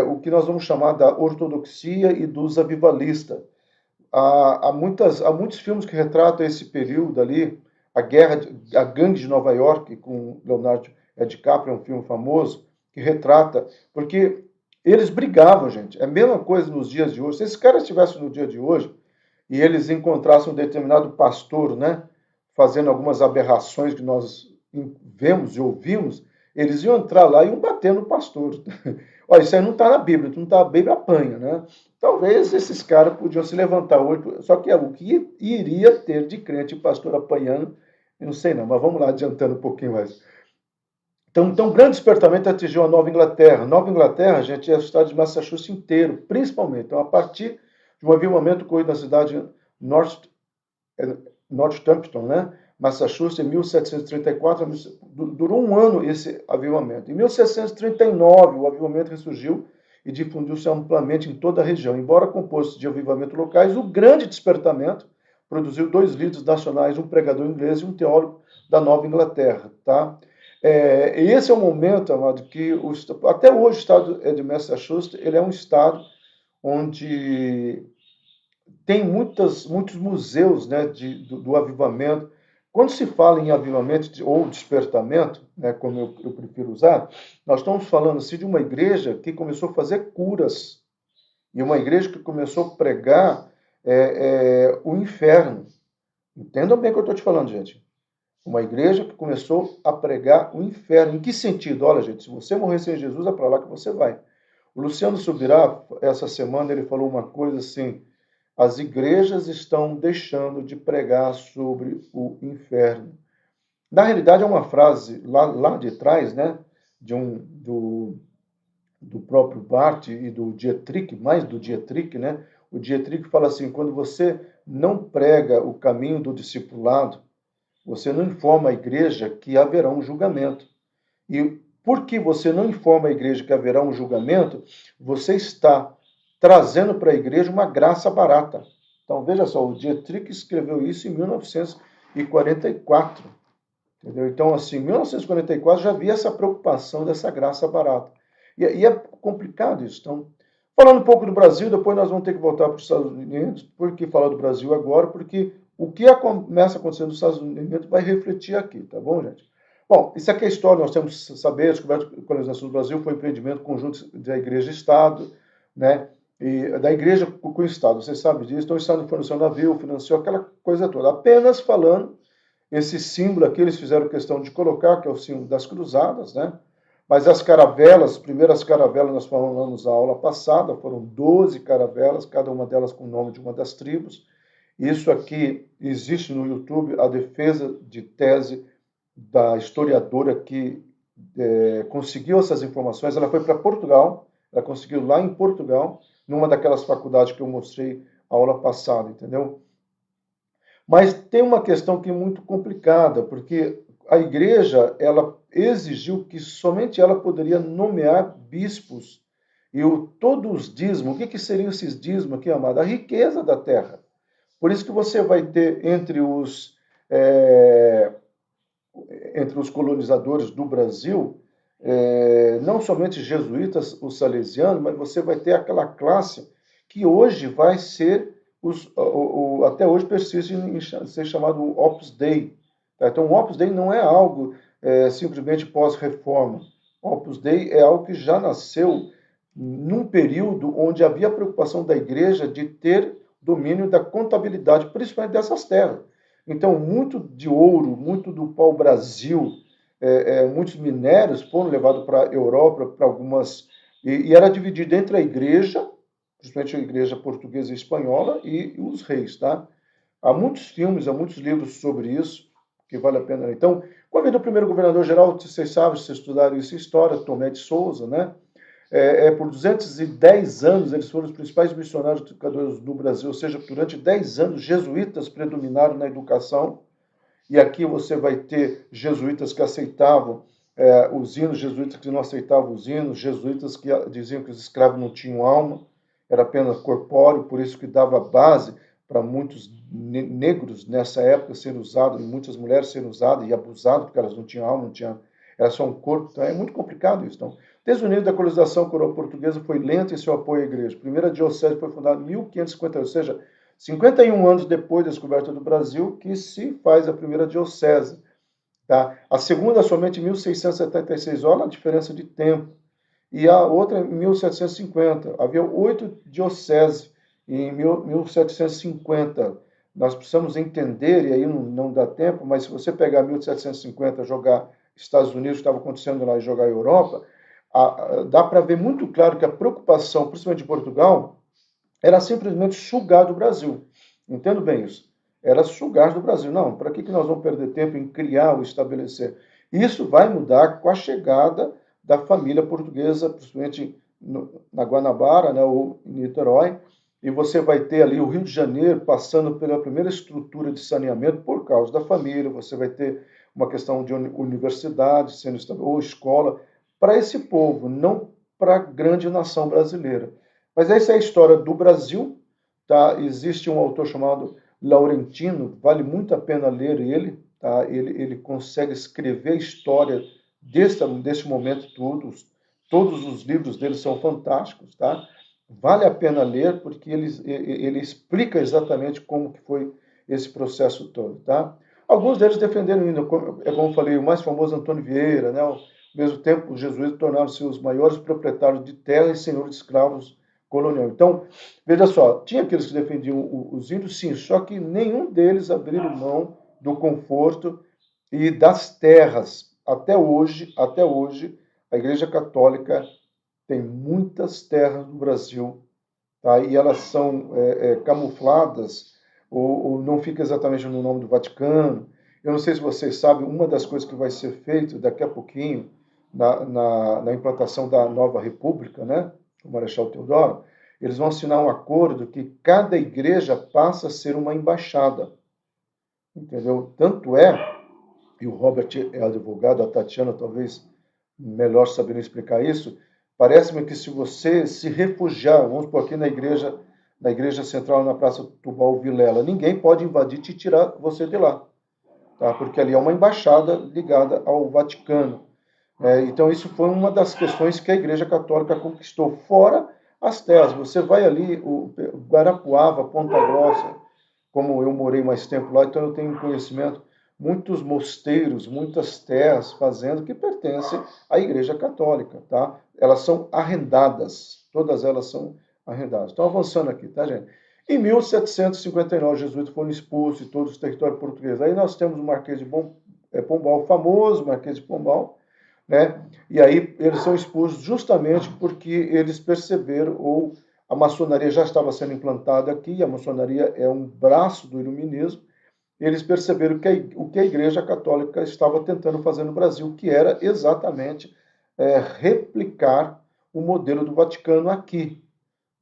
[SPEAKER 1] o que nós vamos chamar da ortodoxia e dos avivalistas. Há muitos filmes que retratam esse período ali, a Gangue de Nova York, com Leonardo DiCaprio, é um filme famoso, que retrata, porque eles brigavam, gente. É a mesma coisa nos dias de hoje. Se esses caras estivessem no dia de hoje e eles encontrassem um determinado pastor, né, fazendo algumas aberrações que nós vemos e ouvimos, eles iam entrar lá e iam bater no pastor. Olha, isso aí não está na Bíblia, não está, a Bíblia apanha, né? Talvez esses caras podiam se levantar hoje, só que o que iria ter de crente e pastor apanhando, eu não sei não, mas vamos lá, adiantando um pouquinho mais. Então, um grande despertamento atingiu a Nova Inglaterra. Nova Inglaterra, gente, é o estado de Massachusetts inteiro, principalmente. Então, a partir de um avivamento que ocorreu na cidade de Northampton, né? Massachusetts, em 1734, durou um ano esse avivamento. Em 1739, o avivamento ressurgiu e difundiu-se amplamente em toda a região. Embora composto de avivamento locais, o grande despertamento produziu dois líderes nacionais, um pregador inglês e um teólogo da Nova Inglaterra. Tá? Esse é o momento, amado, que até hoje o estado de Massachusetts ele é um estado onde tem muitos museus, né, do avivamento. Quando se fala em avivamento ou despertamento, né, como eu prefiro usar, nós estamos falando assim, de uma igreja que começou a fazer curas e uma igreja que começou a pregar o inferno. Entendam bem o que eu estou te falando, gente. Uma igreja que começou a pregar o inferno. Em que sentido? Olha, gente, se você morrer sem Jesus, é para lá que você vai. O Luciano Subirá, essa semana, ele falou uma coisa assim: as igrejas estão deixando de pregar sobre o inferno. Na realidade, é uma frase lá de trás, né, do próprio Barth e do Dietrich, mais do Dietrich, né? O Dietrich fala assim: quando você não prega o caminho do discipulado, você não informa a igreja que haverá um julgamento. E porque você não informa a igreja que haverá um julgamento, você está trazendo para a igreja uma graça barata. Então, veja só, o Dietrich escreveu isso em 1944. Entendeu? Então, assim, em 1944 já havia essa preocupação dessa graça barata. E é complicado isso. Então, falando um pouco do Brasil, depois nós vamos ter que voltar para os Estados Unidos. Por que falar do Brasil agora? Porque o que começa a acontecer nos Estados Unidos vai refletir aqui, tá bom, gente? Bom, isso aqui é a história, nós temos que saber, a descoberta da colonização do Brasil foi um empreendimento conjunto da Igreja e Estado, né? E da Igreja com o Estado, vocês sabem disso, então o Estado forneceu navio, financiou aquela coisa toda. Apenas falando, esse símbolo aqui eles fizeram questão de colocar, que é o símbolo das cruzadas, né? Mas as caravelas, as primeiras caravelas nós falamos na aula passada, foram 12 caravelas, cada uma delas com o nome de uma das tribos. Isso aqui existe no YouTube, a defesa de tese da historiadora que conseguiu essas informações. Ela foi para Portugal, ela conseguiu lá em Portugal, numa daquelas faculdades que eu mostrei a aula passada, entendeu? Mas tem uma questão que é muito complicada, porque a igreja ela exigiu que somente ela poderia nomear bispos. E todos os dízimos, o que seriam esses dízimos aqui, amado? A riqueza da terra. Por isso que você vai ter entre os colonizadores do Brasil, não somente jesuítas, os salesianos, mas você vai ter aquela classe que hoje vai ser, até hoje persiste em ser chamado Opus Dei. Tá? Então, o Opus Dei não é algo simplesmente pós-reforma. O Opus Dei é algo que já nasceu num período onde havia preocupação da igreja de ter domínio da contabilidade, principalmente dessas terras. Então, muito de ouro, muito do pau-brasil, muitos minérios foram levados para a Europa, para algumas. E era dividido entre a igreja, principalmente a igreja portuguesa e espanhola, e os reis. Tá? Há muitos filmes, há muitos livros sobre isso, que vale a pena ler. Então, com a vida do primeiro governador-geral, vocês sabem, vocês estudaram isso em história, Tomé de Souza, né? Por 210 anos, eles foram os principais missionários educadores do Brasil, ou seja, durante 10 anos, jesuítas predominaram na educação, e aqui você vai ter jesuítas que aceitavam os hinos, jesuítas que não aceitavam os hinos, jesuítas que diziam que os escravos não tinham alma, era apenas corpóreo, por isso que dava base para muitos negros nessa época serem usados, e muitas mulheres serem usadas e abusadas, porque elas não tinham alma, não tinham, era só um corpo, então é muito complicado isso. Então, desde o início da colonização, a coroa portuguesa foi lenta em seu apoio à igreja. A primeira diocese foi fundada em 1550, ou seja, 51 anos depois da descoberta do Brasil, que se faz a primeira diocese. Tá? A segunda somente em 1676, olha a diferença de tempo. E a outra em 1750. Havia 8 dioceses em 1750. Nós precisamos entender, e aí não dá tempo, mas se você pegar 1750, jogar Estados Unidos, que estava acontecendo lá, e jogar Europa, dá para ver muito claro que a preocupação, principalmente de Portugal, era simplesmente sugar do Brasil. Entendo bem isso. Era sugar do Brasil. Não, para que nós vamos perder tempo em criar ou estabelecer? Isso vai mudar com a chegada da família portuguesa, principalmente na Guanabara, né, ou em Niterói, e você vai ter ali o Rio de Janeiro passando pela primeira estrutura de saneamento por causa da família, você vai ter uma questão de universidade sendo ou escola, para esse povo, não para a grande nação brasileira. Mas essa é a história do Brasil, tá? Existe um autor chamado Laurentino, vale muito a pena ler ele, tá? Ele consegue escrever a história desse momento todo, todos os livros dele são fantásticos, tá? Vale a pena ler porque ele explica exatamente como que foi esse processo todo, tá? Alguns deles defenderam ainda, como eu falei, o mais famoso Antônio Vieira, né? Ao mesmo tempo, os jesuítas tornaram-se os maiores proprietários de terra e senhores de escravos colonial. Então, veja só, tinha aqueles que defendiam os índios, sim, só que nenhum deles abriram mão do conforto e das terras. Até hoje, a Igreja Católica tem muitas terras no Brasil, tá? E elas são camufladas, ou não fica exatamente no nome do Vaticano. Eu não sei se vocês sabem, uma das coisas que vai ser feito daqui a pouquinho, na implantação da nova república, né, o Marechal Deodoro, eles vão assinar um acordo que cada igreja passa a ser uma embaixada, entendeu? Tanto é, e o Robert é advogado, a Tatiana talvez melhor saber explicar isso, parece-me que se você se refugiar, vamos por aqui na igreja central, na Praça Tubal Vilela, ninguém pode invadir e te tirar você de lá, tá? Porque ali é uma embaixada ligada ao Vaticano. Então, isso foi uma das questões que a Igreja Católica conquistou, fora as terras. Você vai ali, o Guarapuava, Ponta Grossa, como eu morei mais tempo lá, então eu tenho conhecimento, muitos mosteiros, muitas terras, fazendas que pertencem à Igreja Católica, tá? Elas são arrendadas, todas elas são arrendadas. Então, avançando aqui, tá, gente? Em 1759, os jesuítas foram expulsos de todos os territórios portugueses. Aí nós temos o Marquês de Pombal, o famoso Marquês de Pombal, né? E aí eles são expulsos justamente porque eles perceberam, ou a maçonaria já estava sendo implantada aqui, a maçonaria é um braço do iluminismo, eles perceberam que o que a Igreja Católica estava tentando fazer no Brasil, que era exatamente replicar o modelo do Vaticano aqui,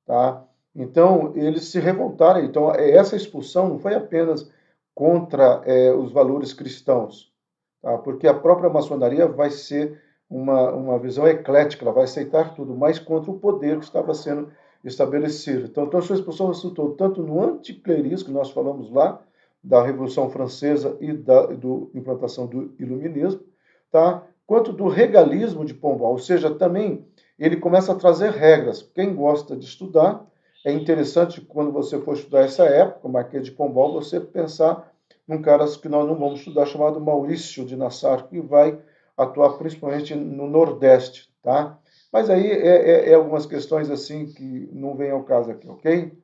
[SPEAKER 1] tá? Então, eles se revoltaram. Então, essa expulsão não foi apenas contra os valores cristãos, tá? Porque a própria maçonaria vai ser uma visão eclética, ela vai aceitar tudo, mas contra o poder que estava sendo estabelecido. Então, a sua expulsão resultou tanto no anticlerismo, que nós falamos lá, da Revolução Francesa e da implantação do Iluminismo, tá? Quanto do regalismo de Pombal, ou seja, também ele começa a trazer regras. Quem gosta de estudar, é interessante quando você for estudar essa época, o Marquês de Pombal, você pensar num cara que nós não vamos estudar, chamado Maurício de Nassau, que vai atuar principalmente no Nordeste, tá? Mas aí algumas questões assim que não vêm ao caso aqui, ok?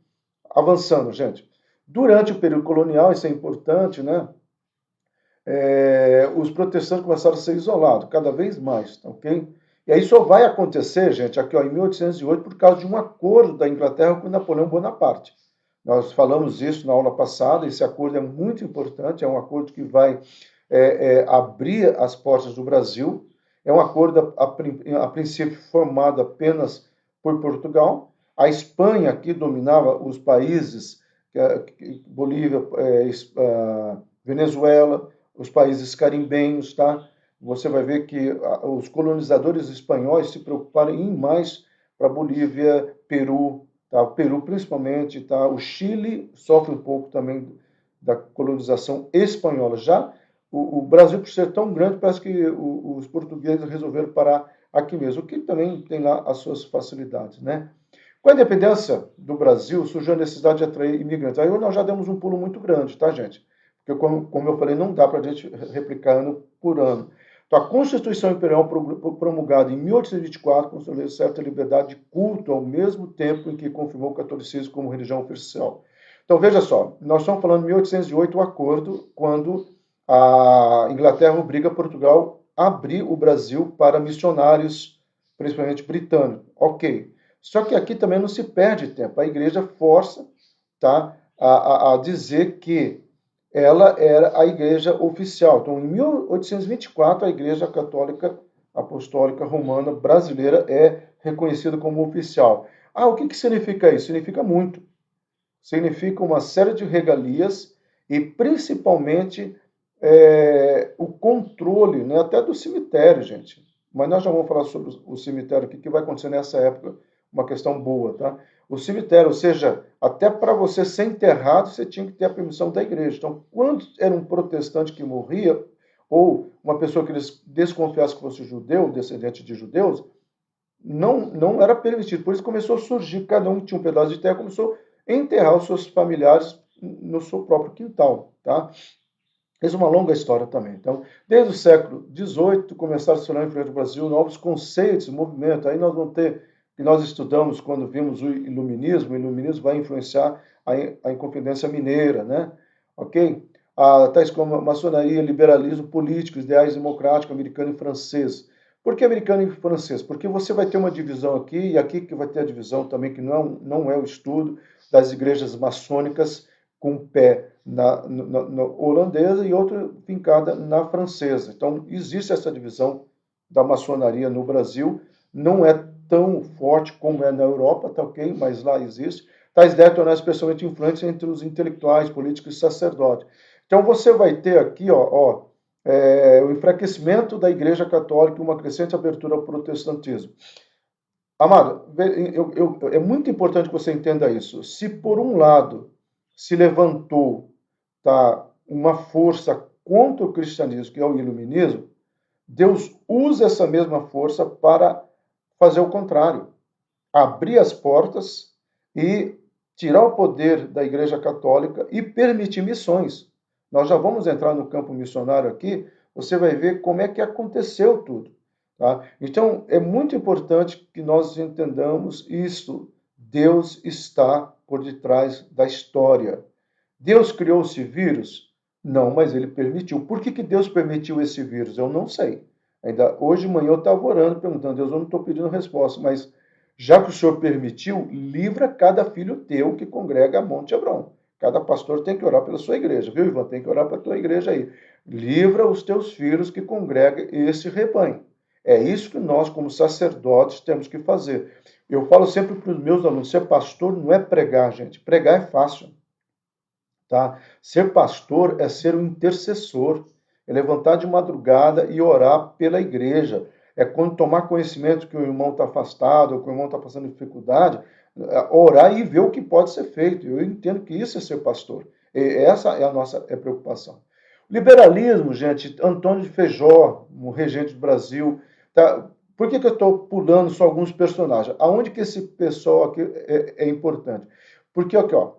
[SPEAKER 1] Avançando, gente. Durante o período colonial, isso é importante, né? Os protestantes começaram a ser isolados, cada vez mais, ok? E aí só vai acontecer, gente, aqui ó, em 1808, por causa de um acordo da Inglaterra com Napoleão Bonaparte. Nós falamos isso na aula passada, esse acordo é muito importante, é um acordo que vai abrir as portas do Brasil, é um acordo, a princípio, formado apenas por Portugal, a Espanha, que dominava os países, Bolívia, Venezuela, os países carimbenhos, tá? Você vai ver que os colonizadores espanhóis se preocuparam em mais para Bolívia, Peru, tá? O Peru principalmente, tá? O Chile sofre um pouco também da colonização espanhola. Já o Brasil, por ser tão grande, parece que os portugueses resolveram parar aqui mesmo, o que também tem lá as suas facilidades, né? Com a independência do Brasil, surgiu a necessidade de atrair imigrantes. Aí nós já demos um pulo muito grande, tá, gente? Porque, como eu falei, não dá para a gente replicar ano por ano. Então, a Constituição Imperial promulgada em 1824 consolidou certa liberdade de culto ao mesmo tempo em que confirmou o catolicismo como religião oficial. Então, veja só, nós estamos falando de 1808, o acordo, quando a Inglaterra obriga Portugal a abrir o Brasil para missionários, principalmente britânicos. Ok. Só que aqui também não se perde tempo. A igreja força, tá, a dizer que ela era a igreja oficial. Então, em 1824, a Igreja Católica Apostólica Romana Brasileira é reconhecida como oficial. Ah, o que significa isso? Significa muito. Significa uma série de regalias e, principalmente, o controle, né, até do cemitério, gente. Mas nós já vamos falar sobre o cemitério aqui, que vai acontecer nessa época, uma questão boa, tá? O cemitério, ou seja, até para você ser enterrado, você tinha que ter a permissão da igreja. Então, quando era um protestante que morria, ou uma pessoa que eles desconfiassem que fosse judeu, descendente de judeus, não era permitido. Por isso começou a surgir, cada um que tinha um pedaço de terra, começou a enterrar os seus familiares no seu próprio quintal, tá? Fez uma longa história também. Então, desde o século XVIII, começaram a se tornar influente no Brasil novos conceitos, movimentos. Aí nós vamos ter, que nós estudamos quando vimos o iluminismo vai influenciar a Inconfidência Mineira, né? Ok? Tais como a maçonaria, liberalismo político, ideais democráticos, americano e francês. Por que americano e francês? Porque você vai ter uma divisão aqui, e aqui que vai ter a divisão também, que não é o estudo das igrejas maçônicas com o pé na holandesa e outra fincada na francesa. Então, existe essa divisão da maçonaria no Brasil, não é tão forte como é na Europa, tá ok? Mas lá existe. Tais ideias tornaram especialmente influentes entre os intelectuais, políticos e sacerdotes. Então, você vai ter aqui, o enfraquecimento da Igreja Católica e uma crescente abertura ao protestantismo. Amado, é muito importante que você entenda isso. Se, por um lado, se levantou, tá, uma força contra o cristianismo, que é o iluminismo, Deus usa essa mesma força para fazer o contrário, abrir as portas e tirar o poder da Igreja Católica e permitir missões. Nós já vamos entrar no campo missionário aqui, você vai ver como é que aconteceu tudo. Tá? Então, é muito importante que nós entendamos isso. Deus está por detrás da história. Deus criou esse vírus? Não, mas ele permitiu. Por que Deus permitiu esse vírus? Eu não sei. Ainda hoje de manhã eu estava orando, perguntando, Deus, eu não estou pedindo resposta, mas já que o Senhor permitiu, livra cada filho teu que congrega a Monte Hebron. Cada pastor tem que orar pela sua igreja, viu, Ivan? Tem que orar para a tua igreja aí. Livra os teus filhos que congregam esse rebanho. É isso que nós, como sacerdotes, temos que fazer. Eu falo sempre para os meus alunos, ser pastor não é pregar, gente. Pregar é fácil. Tá? Ser pastor é ser um intercessor, é levantar de madrugada e orar pela igreja. É quando tomar conhecimento que o irmão está afastado, ou que o irmão está passando dificuldade, orar e ver o que pode ser feito. Eu entendo que isso é ser pastor. E essa é a nossa preocupação. Liberalismo, gente, Antônio de Feijó, um regente do Brasil. Tá? Por que eu estou pulando só alguns personagens? Aonde que esse pessoal aqui é importante? Porque aqui, ó,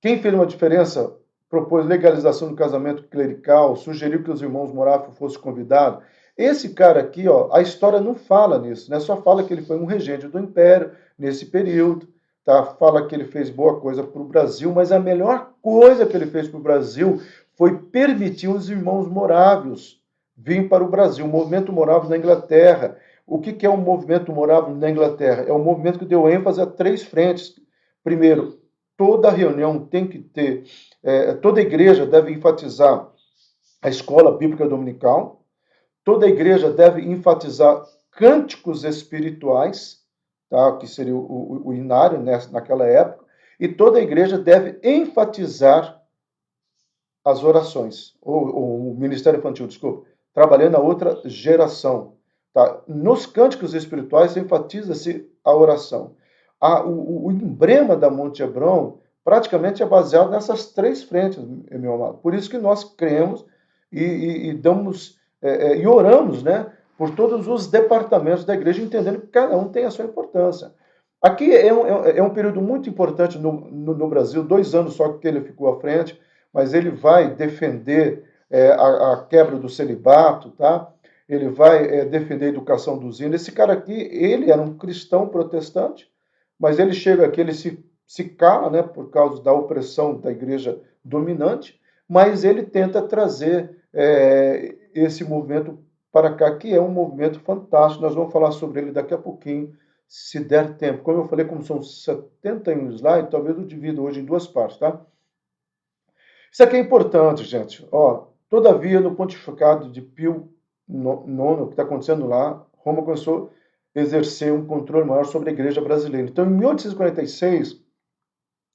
[SPEAKER 1] quem fez uma diferença propôs legalização do casamento clerical, sugeriu que os irmãos Morafa fossem convidados. Esse cara aqui, ó, a história não fala nisso, né? Só fala que ele foi um regente do Império nesse período, tá? Fala que ele fez boa coisa para o Brasil, mas a melhor coisa que ele fez para o Brasil foi permitir os irmãos morávios virem para o Brasil, o movimento morável na Inglaterra. O que é o movimento morável na Inglaterra? É um movimento que deu ênfase a três frentes. Primeiro, toda reunião tem que ter, toda igreja deve enfatizar a escola bíblica dominical, toda igreja deve enfatizar cânticos espirituais, tá? Que seria o inário naquela época, e toda igreja deve enfatizar as orações, ou o ministério infantil, desculpa, trabalhando a outra geração. Tá? Nos cânticos espirituais enfatiza-se a oração. O emblema da Monte Hebron praticamente é baseado nessas três frentes, meu amado. Por isso que nós cremos e damos e oramos, né, por todos os departamentos da igreja, entendendo que cada um tem a sua importância. Aqui é um período muito importante no Brasil, 2 anos só que ele ficou à frente, mas ele vai defender a quebra do celibato, tá? Ele vai defender a educação dos índios. Esse cara aqui, ele era um cristão protestante, mas ele chega aqui, ele se cala, né, por causa da opressão da igreja dominante, mas ele tenta trazer esse movimento para cá, que é um movimento fantástico. Nós vamos falar sobre ele daqui a pouquinho, se der tempo. Como eu falei, como são 71 slides, talvez eu divido hoje em 2 partes, tá? Isso aqui é importante, gente. Ó, todavia, no pontificado de Pio IX, o que está acontecendo lá, Roma começou a exercer um controle maior sobre a igreja brasileira. Então, em 1846,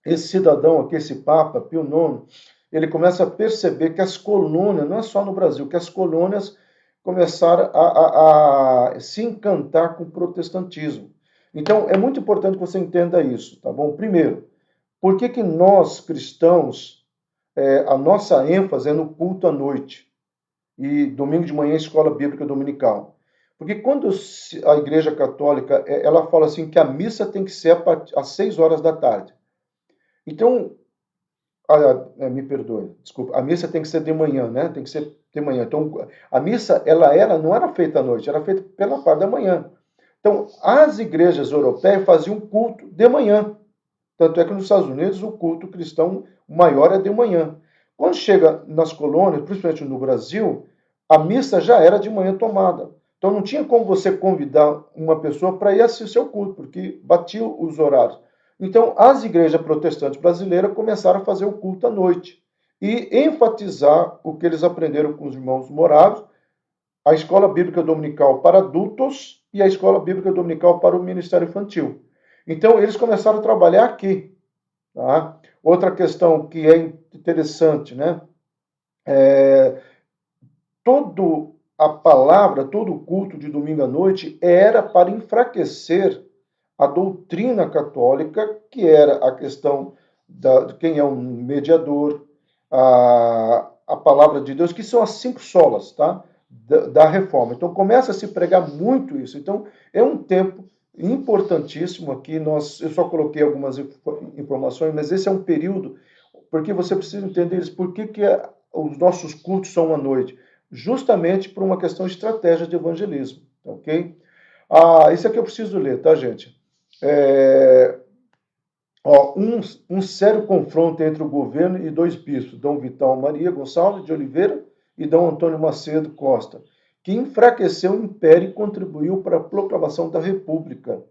[SPEAKER 1] esse cidadão aqui, esse Papa, Pio IX, ele começa a perceber que as colônias, não é só no Brasil, que as colônias começaram a se encantar com o protestantismo. Então, é muito importante que você entenda isso, tá bom? Primeiro, por que nós, cristãos, a nossa ênfase é no culto à noite e domingo de manhã escola bíblica dominical? Porque quando a Igreja Católica ela fala assim que a missa tem que ser às 6 horas da tarde. Então, me perdoe, desculpa, a missa tem que ser de manhã, né? Tem que ser de manhã. Então, a missa não era feita à noite, era feita pela parte da manhã. Então, as igrejas europeias faziam culto de manhã. Tanto é que nos Estados Unidos o culto cristão maior é de manhã. Quando chega nas colônias, principalmente no Brasil, a missa já era de manhã tomada. Então não tinha como você convidar uma pessoa para ir assistir ao culto, porque batia os horários. Então as igrejas protestantes brasileiras começaram a fazer o culto à noite e enfatizar o que eles aprenderam com os irmãos moráveis, a escola bíblica dominical para adultos e a escola bíblica dominical para o ministério infantil. Então, eles começaram a trabalhar aqui. Tá? Outra questão que é interessante, né? Todo a palavra, todo o culto de domingo à noite era para enfraquecer a doutrina católica, que era a questão de quem é um mediador, a palavra de Deus, que são as 5 solas, tá? Da reforma. Então, começa a se pregar muito isso. Então, é um tempo importantíssimo aqui. Eu só coloquei algumas informações, mas esse é um período, porque você precisa entender isso. Por que os nossos cultos são à noite? Justamente por uma questão de estratégia de evangelismo, ok? Isso aqui eu preciso ler, tá, gente? Um sério confronto entre o governo e 2 bispos, Dom Vital Maria Gonçalves de Oliveira e Dom Antônio Macedo Costa, que enfraqueceu o império e contribuiu para a proclamação da República.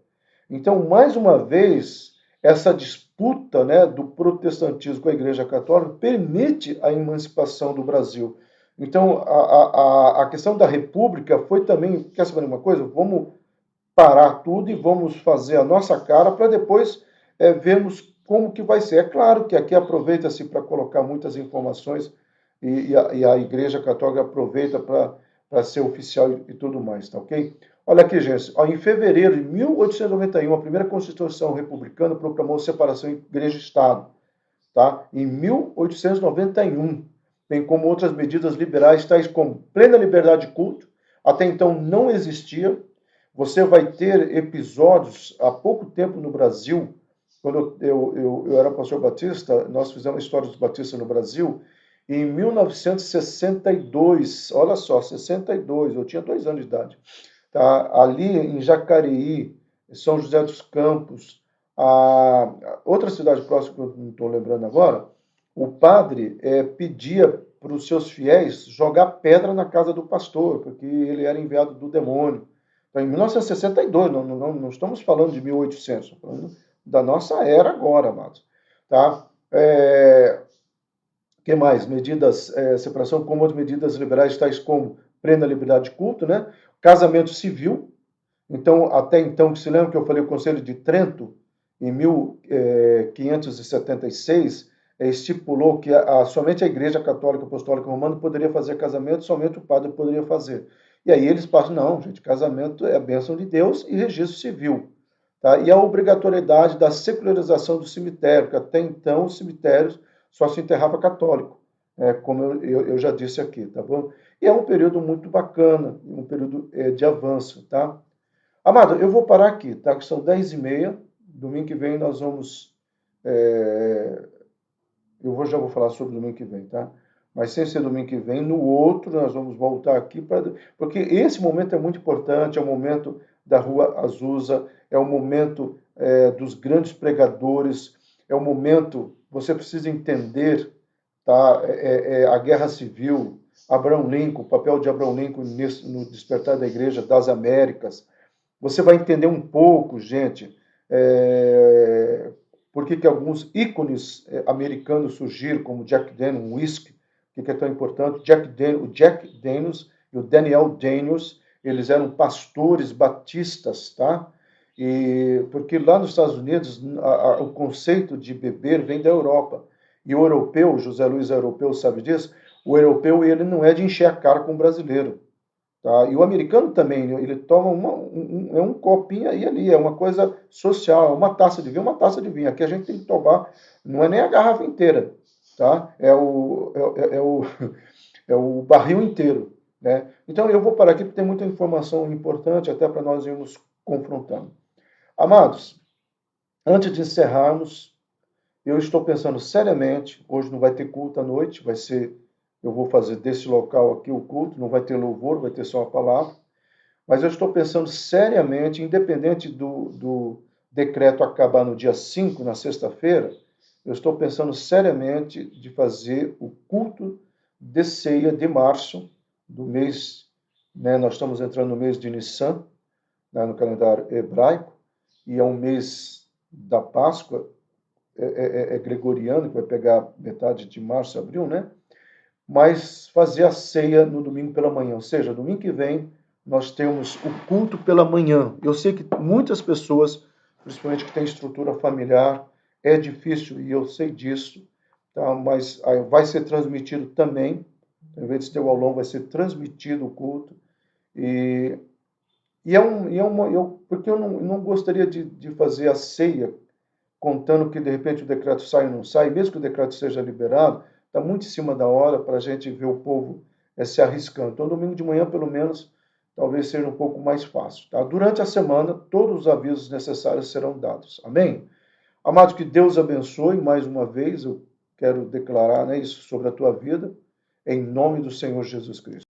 [SPEAKER 1] Então, mais uma vez, essa disputa, né, do protestantismo com a Igreja Católica permite a emancipação do Brasil. Então, a questão da República foi também, quer saber uma coisa? Vamos parar tudo e vamos fazer a nossa cara para depois vermos como que vai ser. É claro que aqui aproveita-se para colocar muitas informações e a Igreja Católica aproveita para ser oficial e tudo mais, tá ok? Olha aqui, gente, em fevereiro de 1891, a primeira Constituição republicana proclamou separação entre igreja e Estado, tá? Em 1891, bem como outras medidas liberais, tais como plena liberdade de culto, até então não existia. Você vai ter episódios, há pouco tempo no Brasil, quando eu era pastor batista, nós fizemos a história dos batistas no Brasil, em 1962, olha só, 62, eu tinha 2 anos de idade, tá? Ali em Jacareí, São José dos Campos, outra cidade próxima que eu não estou lembrando agora, o padre pedia para os seus fiéis jogar pedra na casa do pastor, porque ele era enviado do demônio. Então, em 1962, não estamos falando de 1800, estamos falando da nossa era agora, amados. Tá? Que mais? Medidas, separação como as medidas liberais, tais como plena liberdade de culto, né? Casamento civil. Então, até então, que se lembra que eu falei o Conselho de Trento, em 1576, estipulou que somente a Igreja Católica Apostólica Romana poderia fazer casamento, somente o padre poderia fazer. E aí eles passam, não, gente, casamento é a bênção de Deus e registro civil. Tá? E a obrigatoriedade da secularização do cemitério, que até então os cemitérios só se enterrava católico, como eu já disse aqui, tá bom? E é um período muito bacana, um período de avanço, tá? Amado, eu vou parar aqui, tá? Que são 10h30, domingo que vem nós vamos... já vou falar sobre domingo que vem, tá? Mas sem ser domingo que vem, no outro nós vamos voltar aqui, porque esse momento é muito importante, é o momento da Rua Azusa, é o momento dos grandes pregadores, é o momento, você precisa entender, tá? A Guerra Civil, Abraham Lincoln, o papel de Abraham Lincoln no despertar da Igreja das Américas. Você vai entender um pouco, gente, por que alguns ícones americanos surgiram, como Jack Daniels, um whisky, que é tão importante. O Jack Daniels e o Daniel Daniels, eles eram pastores batistas, tá? Porque lá nos Estados Unidos, o conceito de beber vem da Europa. E o europeu, José Luiz europeu sabe disso, o europeu ele não é de encher a cara com o brasileiro. Tá? E o americano também, ele toma um copinho aí ali, é uma coisa social, uma taça de vinho, uma taça de vinho. Aqui a gente tem que tomar, não é nem a garrafa inteira, tá? É o barril inteiro. Né? Então eu vou parar aqui porque tem muita informação importante até para nós irmos confrontando. Amados, antes de encerrarmos, eu estou pensando seriamente, hoje não vai ter culto à noite, eu vou fazer desse local aqui o culto, não vai ter louvor, vai ter só a palavra. Mas eu estou pensando seriamente, independente do decreto acabar no dia 5, na sexta-feira, eu estou pensando seriamente de fazer o culto de ceia de março, do mês, né, nós estamos entrando no mês de Nissan, né, no calendário hebraico, e é um mês da Páscoa, gregoriano, que vai pegar metade de março, abril, né? Mas fazer a ceia no domingo pela manhã, ou seja, domingo que vem nós temos o culto pela manhã. Eu sei que muitas pessoas, principalmente que têm estrutura familiar, é difícil e eu sei disso, tá? Mas vai ser transmitido também, em vez de ter o aulão, vai ser transmitido o culto. Porque eu não gostaria de fazer a ceia contando que de repente o decreto sai ou não sai, mesmo que o decreto seja liberado, está muito em cima da hora para a gente ver o povo se arriscando. Então, domingo de manhã, pelo menos, talvez seja um pouco mais fácil. Tá? Durante a semana, todos os avisos necessários serão dados. Amém? Amados, que Deus abençoe mais uma vez. Eu quero declarar, né, isso sobre a tua vida, em nome do Senhor Jesus Cristo.